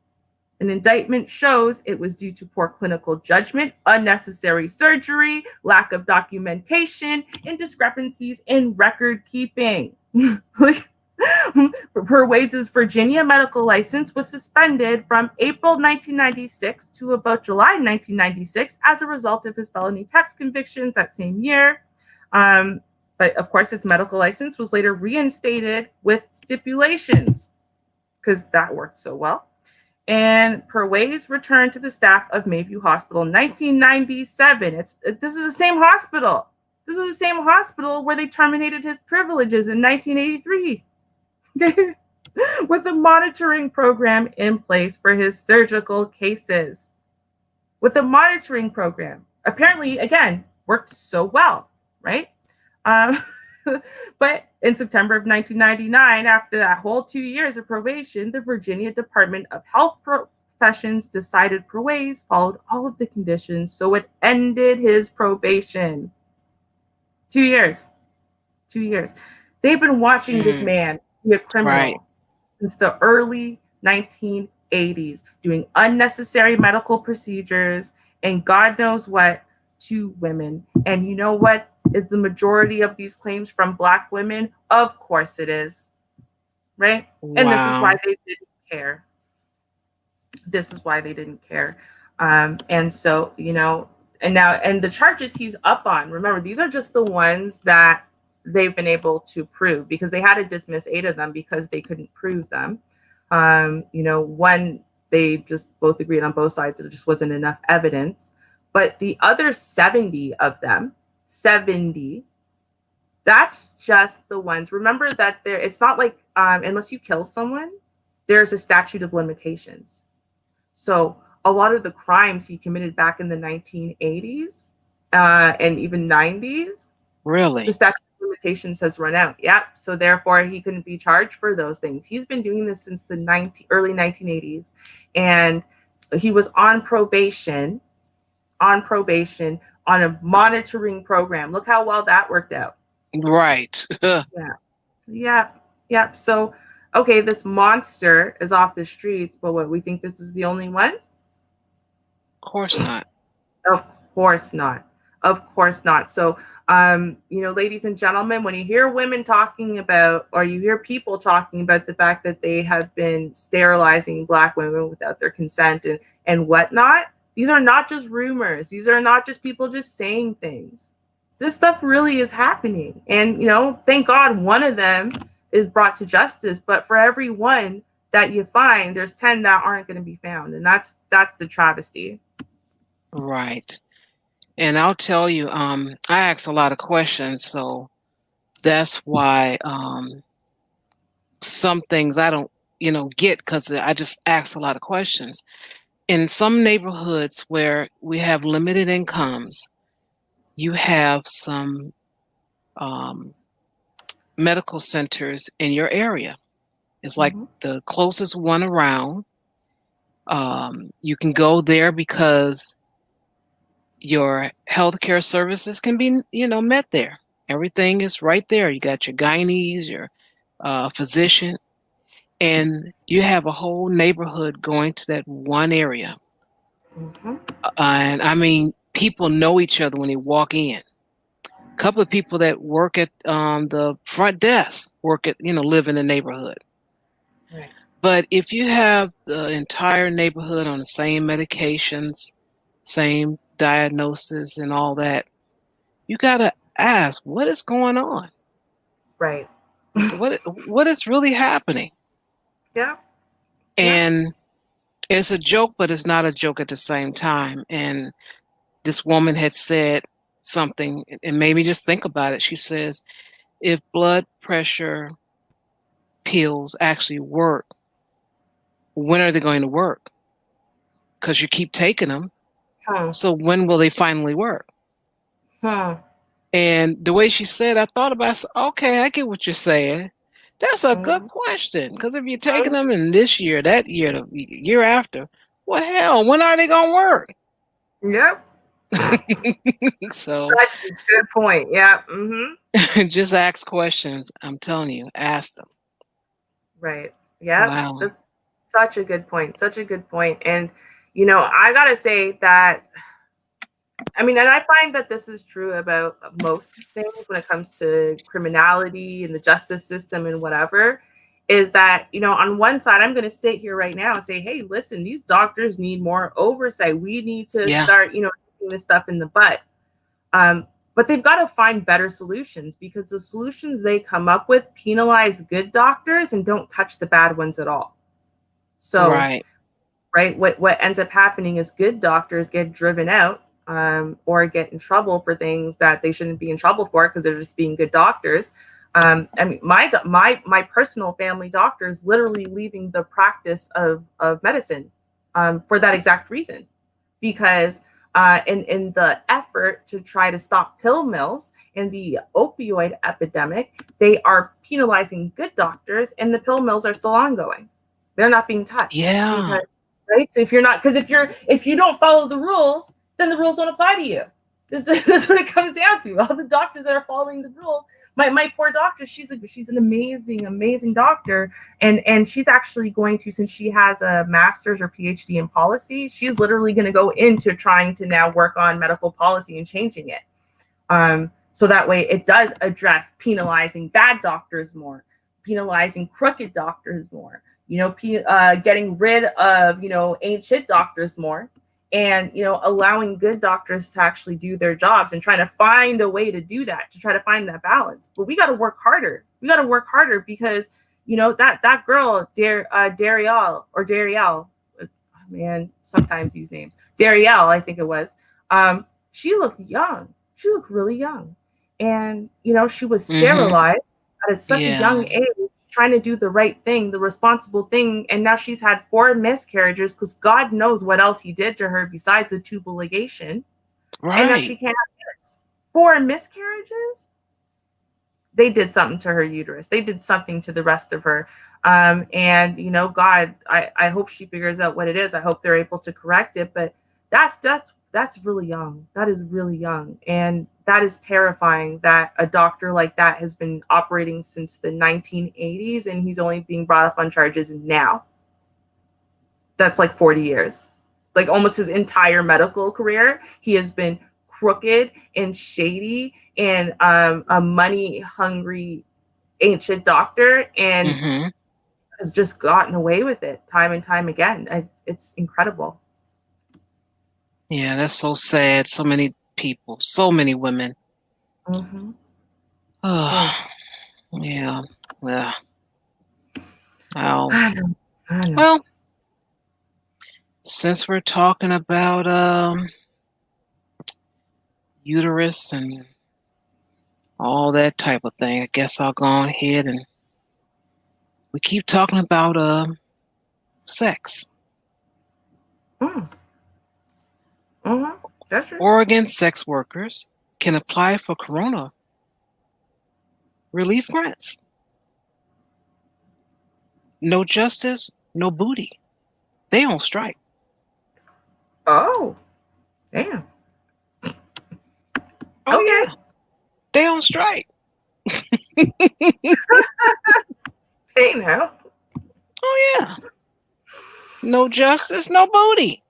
An indictment shows it was due to poor clinical judgment, unnecessary surgery, lack of documentation, and discrepancies in record keeping. Purways' Virginia medical license was suspended from April 1996 to about July 1996 as a result of his felony tax convictions that same year. But of course, his medical license was later reinstated with stipulations because that worked so well. And Purways returned to the staff of Mayview Hospital in 1997. This is the same hospital. This is the same hospital where they terminated his privileges in 1983. With a monitoring program in place for his surgical cases. With a monitoring program. Apparently, again, worked so well, right? But in September of 1999, after that whole 2 years of probation, the Virginia Department of Health Professions decided Purways followed all of the conditions, so it ended his probation. 2 years. 2 years. They've been watching this man be a criminal since the early 1980s, doing unnecessary medical procedures and God knows what to women. And you know what? Is the majority of these claims from Black women? Of course it is. Right? Wow. And this is why they didn't care. This is why they didn't care. And so, and the charges he's up on, remember, these are just the ones that they've been able to prove because they had to dismiss 8 of them because they couldn't prove them. One, they just both agreed on both sides that there just wasn't enough evidence. But the other 70 of them, 70, that's just the ones. Remember that it's not like unless you kill someone, there's a statute of limitations. So a lot of the crimes he committed back in the 1980s and even 90s, Really? the statute of limitations has run out. Yep. So therefore, he couldn't be charged for those things. He's been doing this since the early 1980s, and he was on probation on a monitoring program. Look how well that worked out. Right. Yeah. So, okay, this monster is off the streets, but what, we think this is the only one? Of course not. Of course not. Of course not. So, ladies and gentlemen, when you hear women talking about, or you hear people talking about the fact that they have been sterilizing Black women without their consent and whatnot, these are not just rumors. These are not just people just saying things. This stuff really is happening. And, thank God one of them is brought to justice. But for every one that you find, there's 10 that aren't going to be found. And that's the travesty. Right. And I'll tell you, I ask a lot of questions, so that's why some things I don't, get, because I just ask a lot of questions. In some neighborhoods where we have limited incomes, you have some medical centers in your area. It's like the closest one around. You can go there because your healthcare services can be, met there. Everything is right there. You got your gynaes, your physician, and you have a whole neighborhood going to that one area. And I mean, people know each other when they walk in. A couple of people that work at the front desk live in the neighborhood. Right. But if you have the entire neighborhood on the same medications, same diagnosis and all that, you got to ask, what is going on? Right. What is really happening? Yeah. And it's a joke, but it's not a joke at the same time. And this woman had said something and made me just think about it. She says, if blood pressure pills actually work, when are they going to work? Because you keep taking them. So when will they finally work? And the way she said, I thought about, okay, I get what you're saying. That's a good question. Because if you're taking them in this year, that year, the year after, well, hell, when are they going to work? Yep. So such a good point. Yeah. Just ask questions. I'm telling you, ask them. Right. Yeah. Wow. That's such a good point. Such a good point. And, I got to say that, and I find that this is true about most things when it comes to criminality and the justice system and whatever, is that, on one side, I'm going to sit here right now and say, hey, listen, these doctors need more oversight. We need to start, taking this stuff in the butt. But they've got to find better solutions, because the solutions they come up with penalize good doctors and don't touch the bad ones at all. So, right, what ends up happening is good doctors get driven out or get in trouble for things that they shouldn't be in trouble for because they're just being good doctors. My personal family doctor is literally leaving the practice of medicine for that exact reason, because in the effort to try to stop pill mills and the opioid epidemic, they are penalizing good doctors, and the pill mills are still ongoing. They're not being touched. Yeah. Right. So if you don't follow the rules, then the rules don't apply to you. That's what it comes down to. All the doctors that are following the rules. My poor doctor, she's an amazing doctor, and she's actually going to, since she has a master's or PhD in policy, she's literally going to go into trying to now work on medical policy and changing it. So that way it does address penalizing bad doctors more, penalizing crooked doctors more, getting rid of, ain't shit doctors more, and, allowing good doctors to actually do their jobs and trying to find a way to do that, to try to find that balance. But we got to work harder. Because, that girl, Darielle, man, sometimes these names, Darielle, I think it was, she looked young. She looked really young. And, she was sterilized at such a young age, trying to do the right thing, the responsible thing, and now she's had 4 miscarriages because God knows what else he did to her besides the tubal ligation. Right. And now she can't have kids. 4 miscarriages? They did something to her uterus. They did something to the rest of her. And you know, God, I hope she figures out what it is. I hope they're able to correct it. But that's really young. That is really young. And that is terrifying that a doctor like that has been operating since the 1980s and he's only being brought up on charges now. That's like 40 years. Like almost his entire medical career, he has been crooked and shady and a money hungry ancient doctor and has just gotten away with it time and time again. It's incredible. Yeah, that's so sad. So many people, so many women. Oh, yeah. Yeah. Oh. I know. Well, since we're talking about uterus and all that type of thing, I guess I'll go ahead and we keep talking about sex. That's true. Oregon sex workers can apply for corona relief grants. No justice, no booty. They on strike. Oh, damn. Oh, yeah. They on strike. Hey, now. Oh, yeah. No justice, no booty.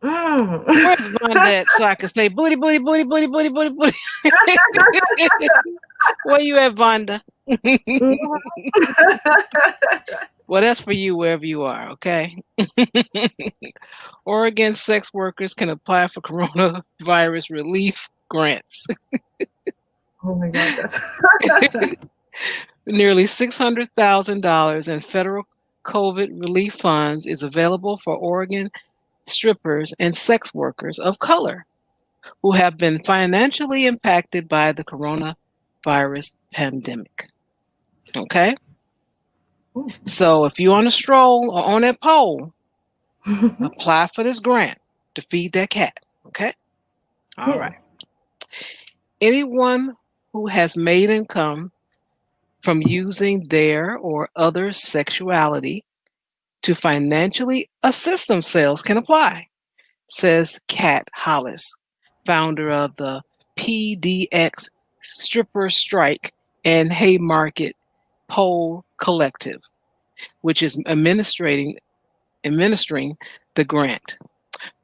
Where's Vonda at so I can say booty, booty, booty, booty, booty, booty, booty? Where you at, Vonda? Well, that's for you wherever you are, okay? Oregon sex workers can apply for coronavirus relief grants. Oh my God, that's Nearly $600,000 in federal COVID relief funds is available for Oregon strippers and sex workers of color who have been financially impacted by the coronavirus pandemic. Okay? So if you're on a stroll or on that pole, apply for this grant to feed that cat. Okay? All right. Anyone who has made income from using their or other sexuality to financially assist themselves can apply, says Kat Hollis, founder of the PDX Stripper Strike and Haymarket Pole Collective, which is administering the grant.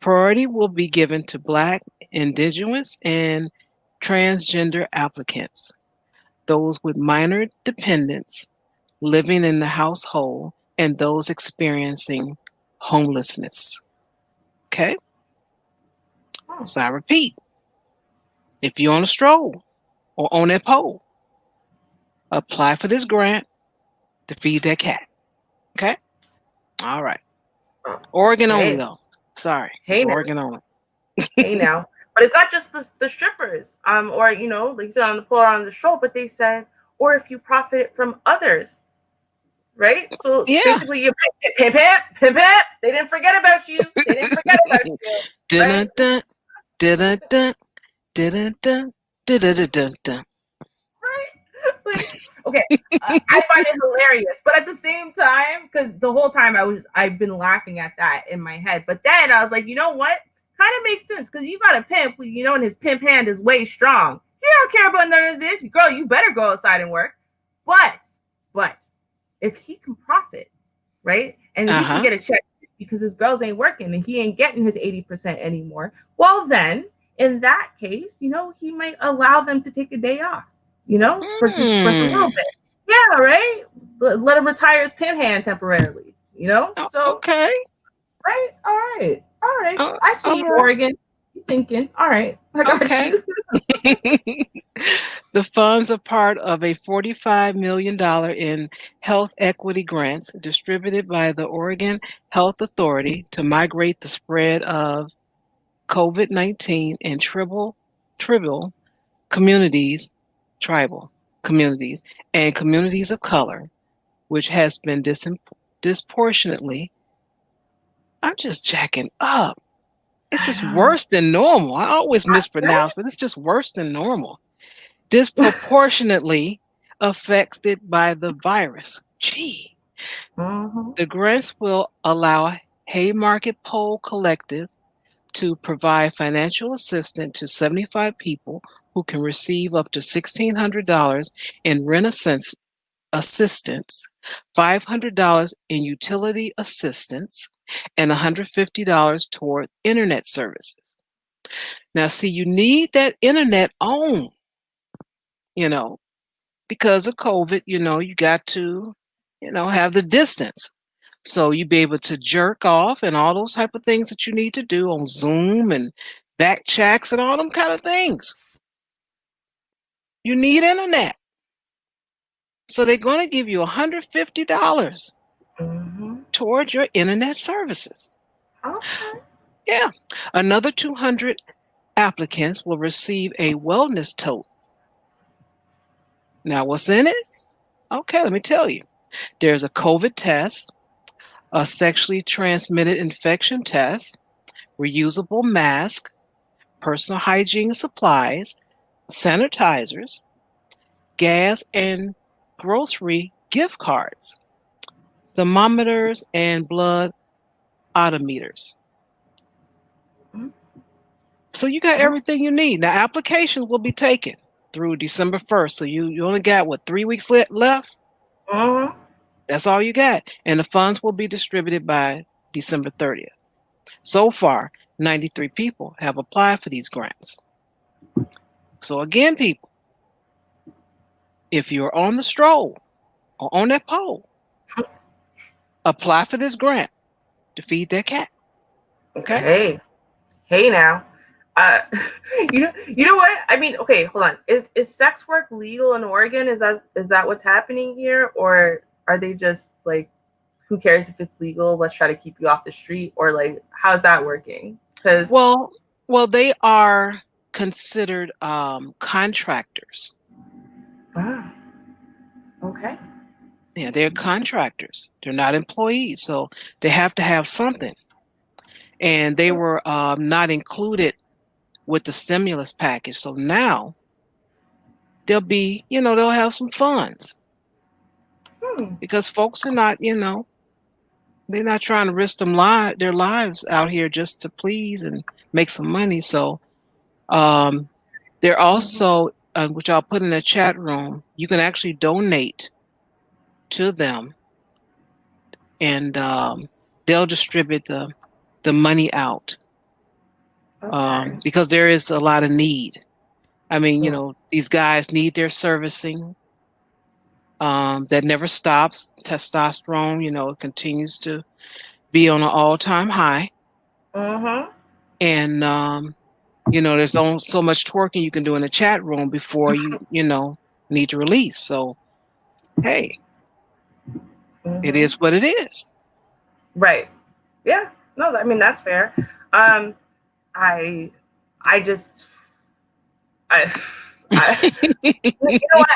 Priority will be given to Black, Indigenous, and transgender applicants, those with minor dependents living in the household, and those experiencing homelessness. Okay? So I repeat, if you're on a stroll or on that pole, apply for this grant to feed that cat. Okay? All right. Oregon only, though. Sorry. It's Oregon only. Hey, now. But it's not just the strippers, or, you know, like you said, on the pole or on the stroll, but they said, or if you profit from others, right? So basically, you pimp. They didn't forget about you. They didn't forget about you. Right? Like, okay, I find it hilarious, but at the same time, because the whole time I've been laughing at that in my head, but then I was like, you know what? Kind of makes sense because you got a pimp, you know, and his pimp hand is way strong. He don't care about none of this, girl. You better go outside and work. But if he can profit, right, and he can get a check because his girls ain't working and he ain't getting his 80% anymore, well then, in that case, you know, he might allow them to take a day off, you know, for a little bit. Yeah, right? Let him retire his pimp hand temporarily, you know? So okay. Right? All right. I see you, Oregon. You thinking, all right, I got you. The funds are part of a $45 million in health equity grants distributed by the Oregon Health Authority to migrate the spread of COVID-19 in tribal communities, tribal communities and communities of color, which has been disproportionately, I'm just jacking up. It's just worse than normal. I always mispronounce, but it's just worse than normal. Disproportionately affected by the virus. Gee. The grants will allow Haymarket Poll Collective to provide financial assistance to 75 people who can receive up to $1,600 in rent assistance, $500 in utility assistance, and $150 toward internet services. Now, see, you need that internet on, because of COVID, you got to, have the distance. So you be able to jerk off and all those type of things that you need to do on Zoom and back checks and all them kind of things. You need internet. So they're going to give you $150 towards your internet services. Okay. Yeah. Another 200 applicants will receive a wellness tote. Now, what's in it? Okay, let me tell you. There's a COVID test, a sexually transmitted infection test, reusable mask, personal hygiene supplies, sanitizers, gas and grocery gift cards, thermometers, and blood odometers. So you got everything you need. Now, applications will be taken through December 1st. So you only got, 3 weeks left? That's all you got. And the funds will be distributed by December 30th. So far, 93 people have applied for these grants. So again, people, if you're on the stroll or on that poll, apply for this grant to feed that cat. Okay? Hey now. You know what? I mean, okay, hold on. Is sex work legal in Oregon? Is that what's happening here? Or are they just like, who cares if it's legal? Let's try to keep you off the street. Or like, how's that working? Because well, they are considered contractors. Okay. Yeah, they're contractors. They're not employees, so they have to have something. And they were not included with the stimulus package. So now they'll be, they'll have some funds. Because folks are not, they're not trying to risk their lives out here just to please and make some money. So they're also, which I'll put in the chat room, you can actually donate to them, and they'll distribute the money out. Because there is a lot of need. I mean, these guys need their servicing. That never stops. Testosterone, continues to be on an all-time high. And there's only so much twerking you can do in the chat room before you need to release. So hey, it is what it is. Right. Yeah. No, I mean, that's fair. I just you know what?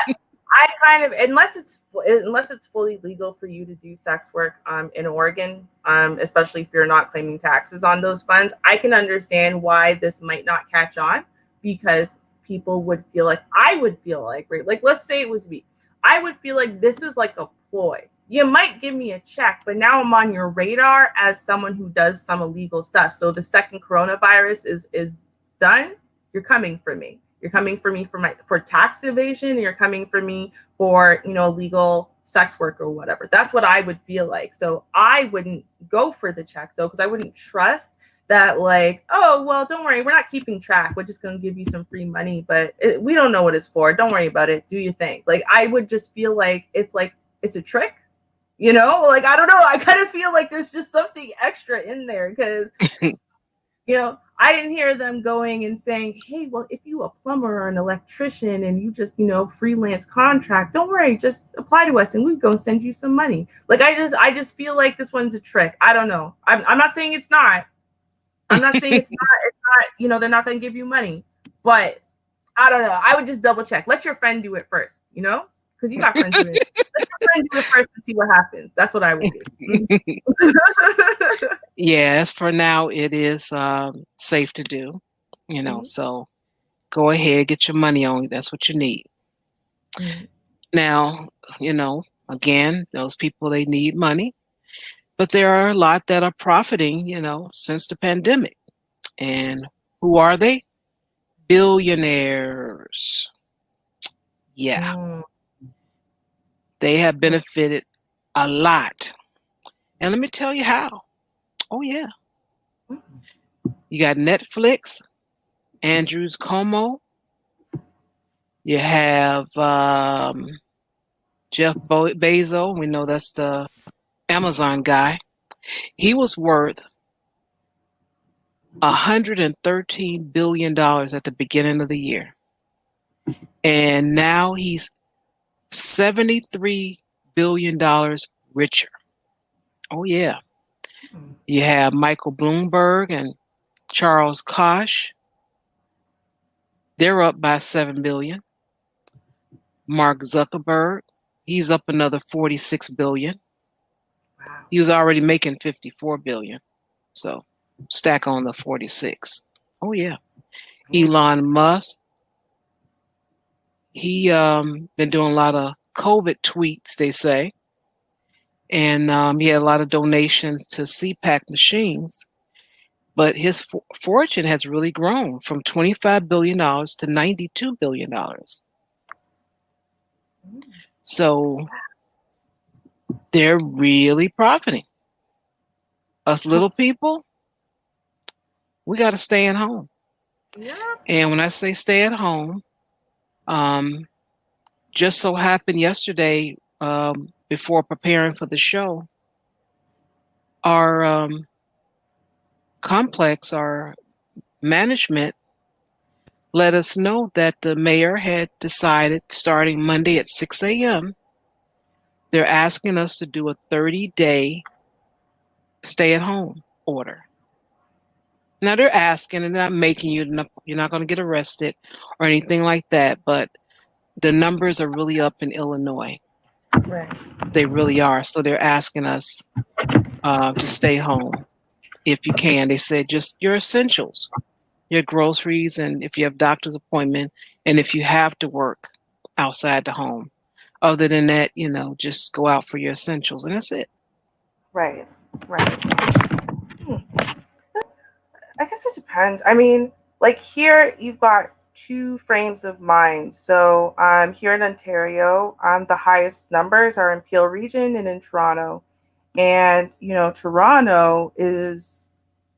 I kind of, unless it's fully legal for you to do sex work in Oregon, especially if you're not claiming taxes on those funds, I can understand why this might not catch on, because people would feel like, right? Like, let's say it was me. I would feel like this is like a ploy. You might give me a check, but now I'm on your radar as someone who does some illegal stuff. So the second coronavirus is done, you're coming for me. You're coming for me for tax evasion. You're coming for me for, illegal sex work or whatever. That's what I would feel like. So I wouldn't go for the check though, because I wouldn't trust that, like, oh, well, don't worry, we're not keeping track. We're just going to give you some free money, but we don't know what it's for. Don't worry about it. Do your thing. Like, I would just feel like it's a trick. Like, I don't know. I kind of feel like there's just something extra in there because, I didn't hear them going and saying, hey, well, if you a plumber or an electrician and you just, freelance contract, don't worry, just apply to us and we're going to send you some money. Like, I just feel like this one's a trick. I don't know. I'm not saying it's not. I'm not saying it's not, they're not going to give you money, but I don't know. I would just double check. Let your friend do it first, you know, because you got friends doing it. Let your friend do it first and see what happens. That's what I would do. Yes, for now it is safe to do, you know. So go ahead, get your money on. That's what you need. Now, you know, again, those people, they need money, but there are a lot that are profiting, you know, since the pandemic. And who are they? Billionaires. Yeah, they have benefited a lot. And let me tell you how. Oh, yeah. You got Netflix, Andrews Como. You have Jeff Bezos. We know that's the Amazon guy. He was worth $113 billion at the beginning of the year. And now he's $73 billion richer. Oh, yeah. You have Michael Bloomberg and Charles Koch. They're up by $7 billion. Mark Zuckerberg, he's up another $46 billion. He was already making $54 billion. So stack on the 46. Oh, yeah. Elon Musk, he been doing a lot of COVID tweets, they say. And he had a lot of donations to CPAC machines. But his fortune has really grown from $25 billion to $92 billion. So they're really profiting. Us little people, we got to stay at home. Yeah. And when I say stay at home, just so happened yesterday, before preparing for the show, our complex, our management let us know that the mayor had decided, starting Monday at 6 a.m., they're asking us to do a 30-day stay-at-home order. Now, they're asking, and not making you, you're not going to get arrested or anything like that, but the numbers are really up in Illinois. Right. They really are. So they're asking us to stay home if you can. They said just your essentials, your groceries, and if you have doctor's appointment, and if you have to work outside the home. Other than that, you know, just go out for your essentials, and that's it. Right. I guess it depends. I mean, like here, you've got two frames of mind. So here in Ontario, the highest numbers are in Peel Region and in Toronto. And, you know, Toronto is,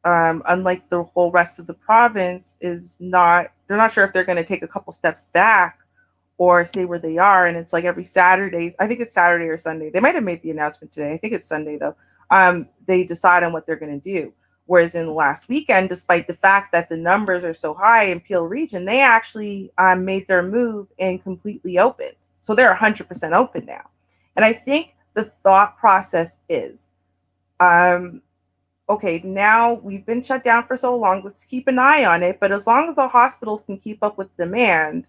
unlike the whole rest of the province, they're not sure if they're going to take a couple steps back or stay where they are. And it's like every Saturday, I think it's Saturday or Sunday. They might have made the announcement today. I think it's Sunday though. They decide on what they're going to do. Whereas in the last weekend, despite the fact that the numbers are so high in Peel Region, they actually made their move and completely opened. So they're 100% open now. And I think the thought process is, okay, now we've been shut down for so long, let's keep an eye on it. But as long as the hospitals can keep up with demand,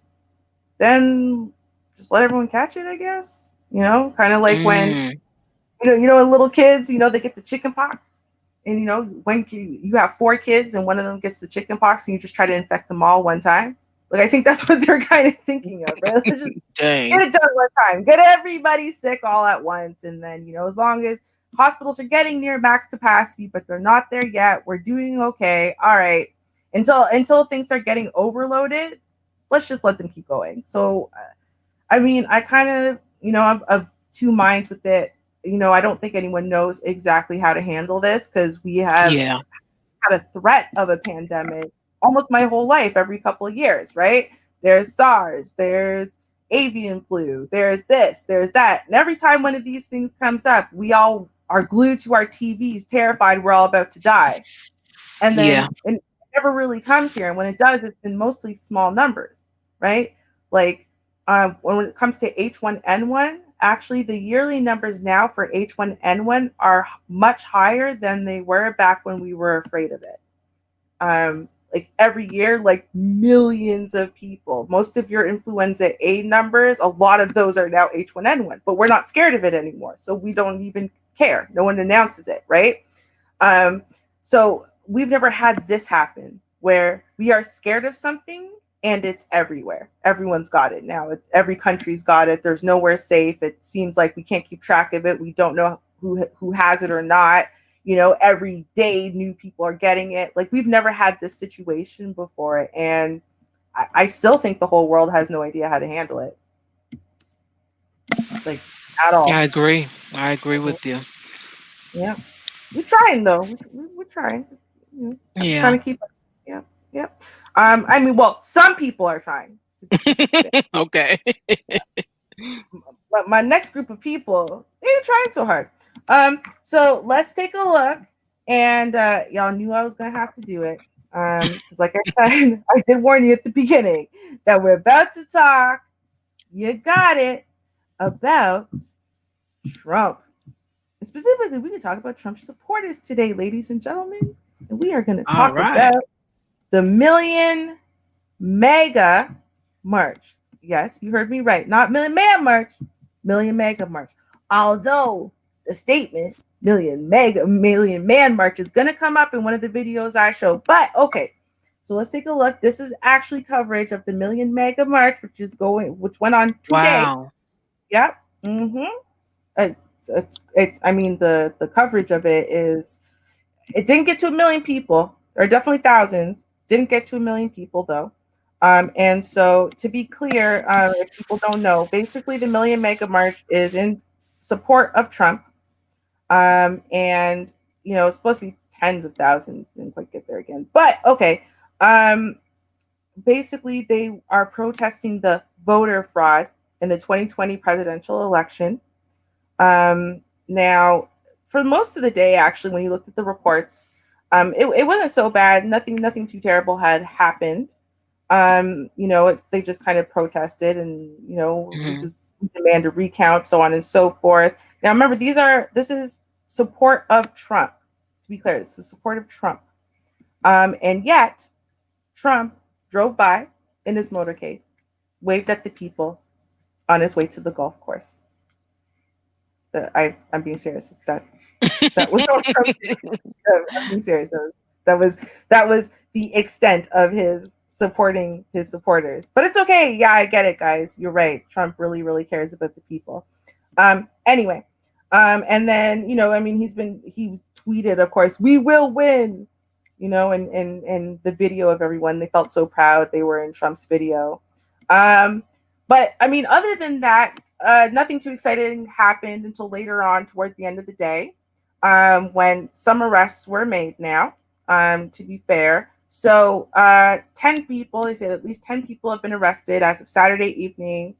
then just let everyone catch it, I guess. You know, kind of like when, you know, in little kids, you know, they get the chicken pox. And, you know, when you have 4 kids and one of them gets the chicken pox and you just try to infect them all one time. Like, I think that's what they're kind of thinking of, right? Just get it done one time. Get everybody sick all at once. And then, you know, as long as hospitals are getting near max capacity, but they're not there yet, we're doing okay. All right. Until things start getting overloaded, let's just let them keep going. So, I mean, I kind of, you know, I'm of two minds with it. You know, I don't think anyone knows exactly how to handle this because we have had a threat of a pandemic almost my whole life, every couple of years, right? There's SARS, there's avian flu, there's this, there's that. And every time one of these things comes up, we all are glued to our TVs, terrified we're all about to die. And then it never really comes here. And when it does, it's in mostly small numbers, right? Like when it comes to H1N1, actually the yearly numbers now for H1N1 are much higher than they were back when we were afraid of it. like every year, like millions of people. Most of your influenza A numbers, a lot of those are now H1N1, but we're not scared of it anymore. So we don't even care. No one announces it, right? So we've never had this happen where we are scared of something and it's everywhere. Everyone's got it now. Every country's got it. There's nowhere safe. It seems like we can't keep track of it. We don't know who has it or not. You know, every day new people are getting it. Like, we've never had this situation before. And I still think the whole world has no idea how to handle it. Like, at all. I agree. I agree with you. Yeah. We're trying, though. We're trying. Yeah. Trying to keep up. Yeah. Yeah. I mean, well, some people are trying. Okay. But my next group of people, they ain't trying so hard. So let's take a look. And y'all knew I was gonna have to do it. Because like I said, I did warn you at the beginning that we're about to talk, you got it, about Trump. And specifically, we can talk about Trump supporters today, ladies and gentlemen. And we are gonna talk about the Million MAGA March. Yes, you heard me right. Not Million Man March, Million MAGA March. Although the statement Million Man March is going to come up in one of the videos I show. But okay, so let's take a look. This is actually coverage of the Million MAGA March, which went on today. Wow. Yep. It's I mean, the coverage of it is, it didn't get to 1 million people. There are definitely thousands. Didn't get to 1 million people though. And so, to be clear, if people don't know, basically the Million MAGA March is in support of Trump. And it's supposed to be tens of thousands. Didn't quite get there again, but okay. Basically, they are protesting the voter fraud in the 2020 presidential election. Now, for most of the day, actually, when you looked at the reports, it wasn't so bad. Nothing too terrible had happened. They just kind of protested and, we just demand a recount, so on and so forth. Now, remember, this is support of Trump. To be clear, this is support of Trump. And yet, Trump drove by in his motorcade, waved at the people on his way to the golf course. I'm being serious. That was I'm being serious. That was the extent of his supporting his supporters. But it's okay. Yeah, I get it, guys. You're right. Trump really, really cares about the people. Anyway, and then he tweeted, of course, "We will win." And the video of everyone, they felt so proud. They were in Trump's video. But I mean, other than that, nothing too exciting happened until later on, towards the end of the day, when some arrests were made now, to be fair. So 10 people, they said at least 10 people have been arrested as of Saturday evening.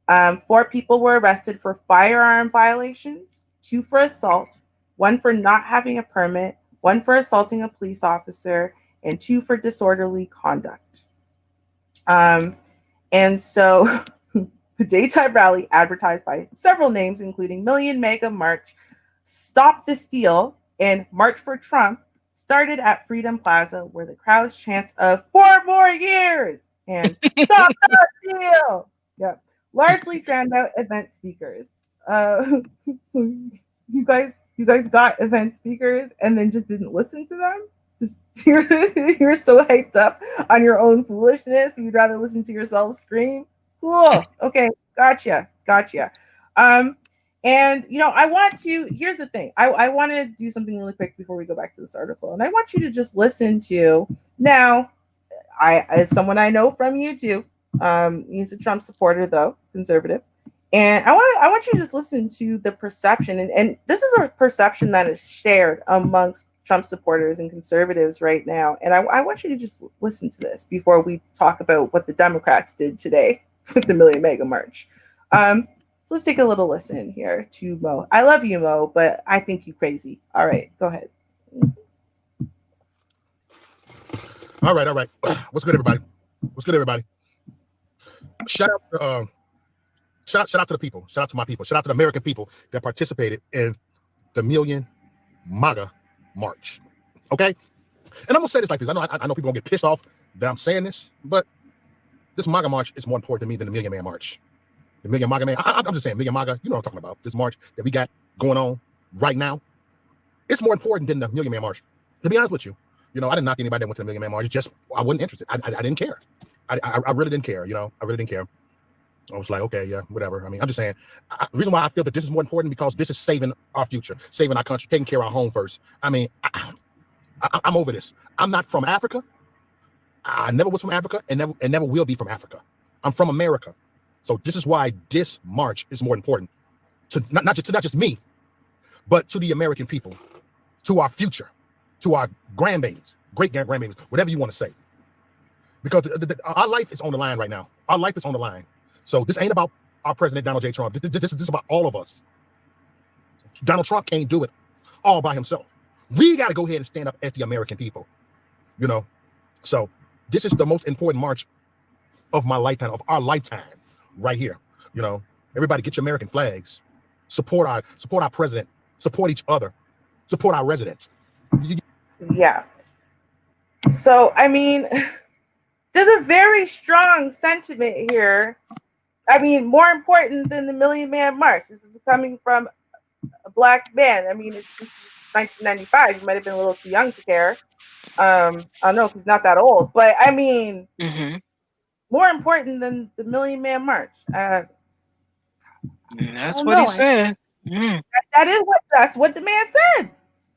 4 people were arrested for firearm violations, 2 for assault, 1 for not having a permit, 1 for assaulting a police officer, and 2 for disorderly conduct. And so the daytime rally, advertised by several names, including Million MAGA March, Stop the Steal, and March for Trump, started at Freedom Plaza, where the crowd's chants of 4 more years and Stop the Steal, largely drowned out event speakers. So you guys got event speakers and then just didn't listen to them? Just you're so hyped up on your own foolishness, you'd rather listen to yourself scream? Cool. Okay, gotcha. And here's the thing. I want to do something really quick before we go back to this article. And I want you to just listen to, now, it's someone I know from YouTube. He's a Trump supporter, though, conservative. And I want you to just listen to the perception. And this is a perception that is shared amongst Trump supporters and conservatives right now. And I want you to just listen to this before we talk about what the Democrats did today with the Million MAGA March. So let's take a little listen here to Mo. I love you, Mo, but I think you crazy. All right, go ahead. All right. What's good, everybody? Shout out to the people. Shout out to my people. Shout out to the American people that participated in the Million MAGA March. Okay? And I'm gonna say this like this. I know people gonna get pissed off that I'm saying this, but this MAGA march is more important to me than the Million Man March. The Million MAGA Man. I'm just saying, Million MAGA. You know what I'm talking about? This march that we got going on right now. It's more important than the Million Man March. To be honest with you, I didn't knock anybody that went to the Million Man March. It's just I wasn't interested. I didn't care. I really didn't care. I really didn't care. I was like, okay, yeah, whatever. I mean, I'm just saying. The reason why I feel that this is more important because this is saving our future, saving our country, taking care of our home first. I mean, I'm over this. I'm not from Africa. I never was from Africa and never will be from Africa. I'm from America. So this is why this march is more important to not just me, but to the American people, to our future, to our grandbabies, great-grandbabies, whatever you want to say. Because our life is on the line right now. Our life is on the line. So this ain't about our president, Donald J. Trump. This is about all of us. Donald Trump can't do it all by himself. We got to go ahead and stand up as the American people, So this is the most important march of my lifetime, of our lifetime, right here. Everybody get your American flags. Support our president. Support each other. Support our residents. Yeah. So, I mean, there's a very strong sentiment here. I mean, more important than the Million Man March. This is coming from a Black man. I mean, it's just 1995. You might have been a little too young to care. I don't know, because not that old. But, I mean, more important than the Million Man March. That's what he said. That's what the man said.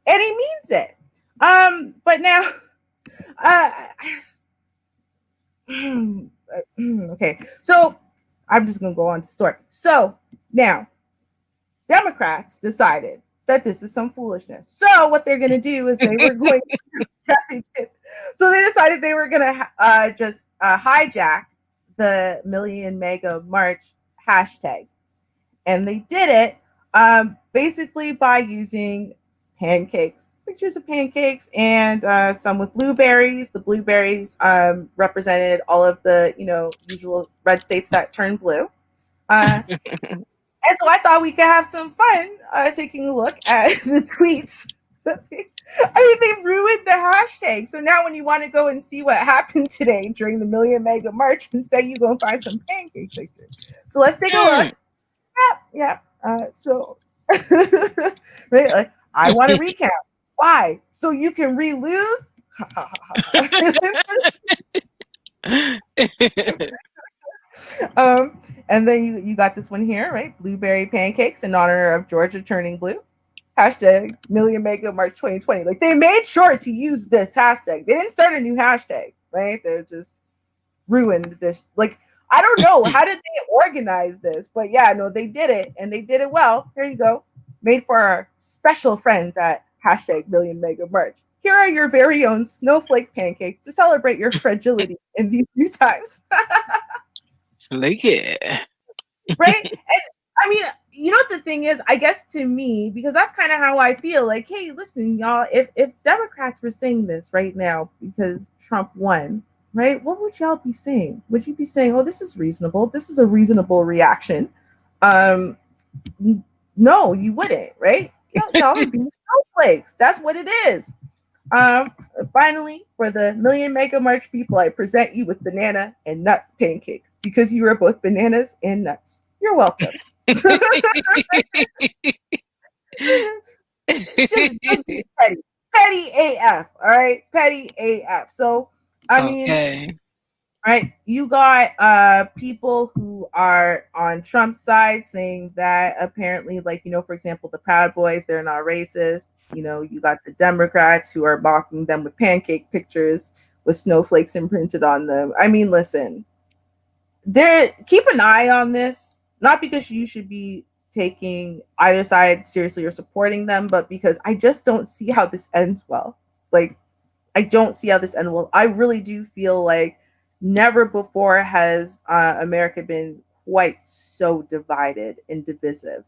And he means it. But now, okay, so I'm just gonna go on to the story. So now, Democrats decided that this is some foolishness. So what they're gonna do is they were going to, so they decided they were gonna just hijack the Million MAGA March hashtag, and they did it basically by using pictures of pancakes, and some with blueberries. The blueberries represented all of the usual red states that turn blue. And so I thought we could have some fun taking a look at the tweets. I mean, they ruined the hashtag. So now when you want to go and see what happened today during the Million MAGA March, instead you go and find some pancake pictures. So let's take a look. Yeah. So right, I want to recap. Why? So you can re-lose? And then you got this one here, right? Blueberry pancakes in honor of Georgia turning blue. Hashtag Million MAGA March 2020. Like, they made sure to use this hashtag. They didn't start a new hashtag, right? They're just ruined this. Like, I don't know. How did they organize this? But yeah, no, they did it, and they did it well. Here you go. Made for our special friends at hashtag Million MAGA March. Here are your very own snowflake pancakes to celebrate your fragility in these new times. Like it. Right? And I mean, what the thing is, I guess to me, because that's kind of how I feel, like, hey, listen, y'all, if Democrats were saying this right now because Trump won, right, what would y'all be saying? Would you be saying, oh, this is reasonable? This is a reasonable reaction? No, you wouldn't, right? Y'all would be snowflakes. That's what it is. Finally, for the Million MAGA March people, I present you with banana and nut pancakes because you are both bananas and nuts. You're welcome. Just petty AF. All right, petty AF. So I mean, right, you got people who are on Trump's side saying that apparently, like, for example, the Proud Boys, they're not racist. You got the Democrats who are mocking them with pancake pictures with snowflakes imprinted on them. I mean, listen, keep an eye on this, not because you should be taking either side seriously or supporting them, but because I just don't see how this ends well. Like, I don't see how this ends well. I really do feel like never before has America been quite so divided and divisive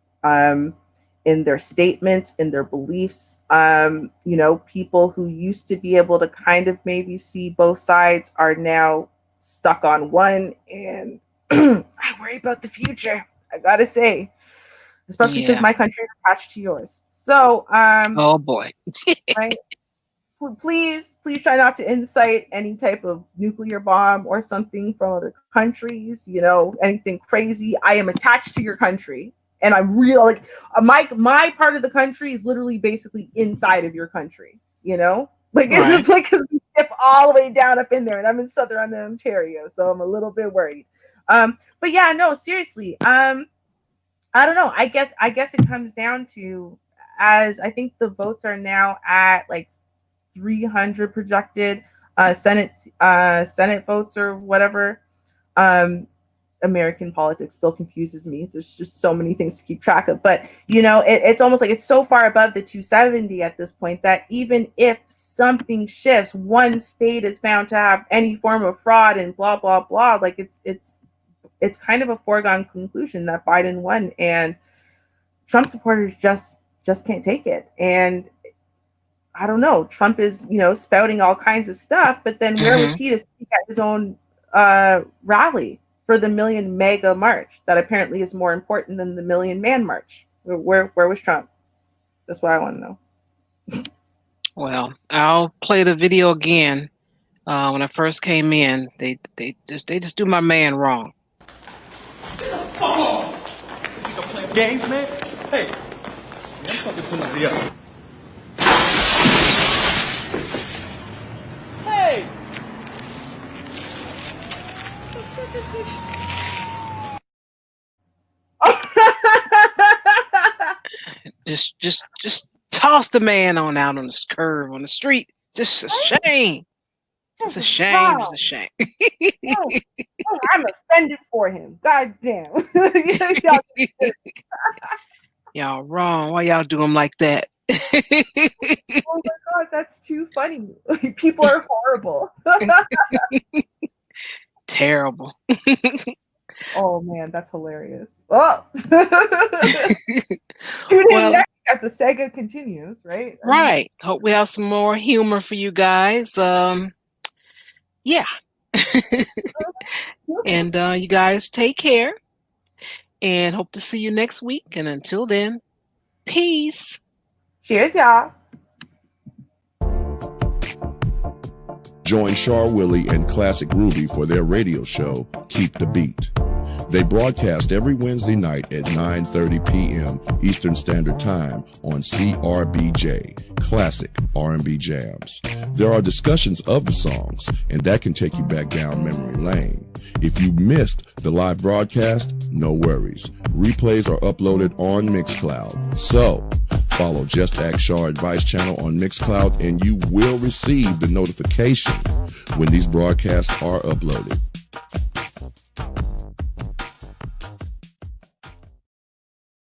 in their statements, in their beliefs. People who used to be able to kind of maybe see both sides are now stuck on one, and I worry about the future, I gotta say, especially because my country is attached to yours. So, oh boy, right? please try not to incite any type of nuclear bomb or something from other countries, anything crazy. I am attached to your country, and I'm real, like, my part of the country is literally basically inside of your country, like, it's just like, because we dip all the way down up in there, and I'm in southern Ontario, so I'm a little bit worried. But yeah, no, seriously, I don't know. I guess it comes down to, as I think the votes are now at like 300 projected Senate votes or whatever. American politics still confuses me. There's just so many things to keep track of. But, it's almost like it's so far above the 270 at this point that even if something shifts, one state is found to have any form of fraud and blah, blah, blah. Like it's kind of a foregone conclusion that Biden won, and Trump supporters just can't take it. And I don't know, Trump is, spouting all kinds of stuff, but then where was he to speak at his own rally for the Million MAGA march that apparently is more important than the Million Man march? Where was Trump? That's what I want to know. Well, I'll play the video again. When I first came in, they just do my man wrong. Come on! You gonna play games, man? Hey, I'm talking to somebody else. Hey! Just toss the man on out on the curb on the street. Just a shame. It's a shame. It's a shame. I'm offended for him. God damn. Y'all wrong. Why y'all do him like that? Oh my God, that's too funny. People are horrible. Terrible. Oh man, that's hilarious. Oh. Tune in next as the saga continues, right? Right. Hope we have some more humor for you guys. Yeah. And you guys take care, and hope to see you next week. And until then, peace. Cheers, y'all. Join Char Willie and Classic Ruby for their radio show, Keep the Beat. They broadcast every Wednesday night at 9:30 p.m. Eastern Standard Time on CRBJ, Classic R&B Jams. There are discussions of the songs, and that can take you back down memory lane. If you missed the live broadcast, no worries. Replays are uploaded on Mixcloud. So, follow JustAskChar Advice Channel on Mixcloud, and you will receive the notification when these broadcasts are uploaded.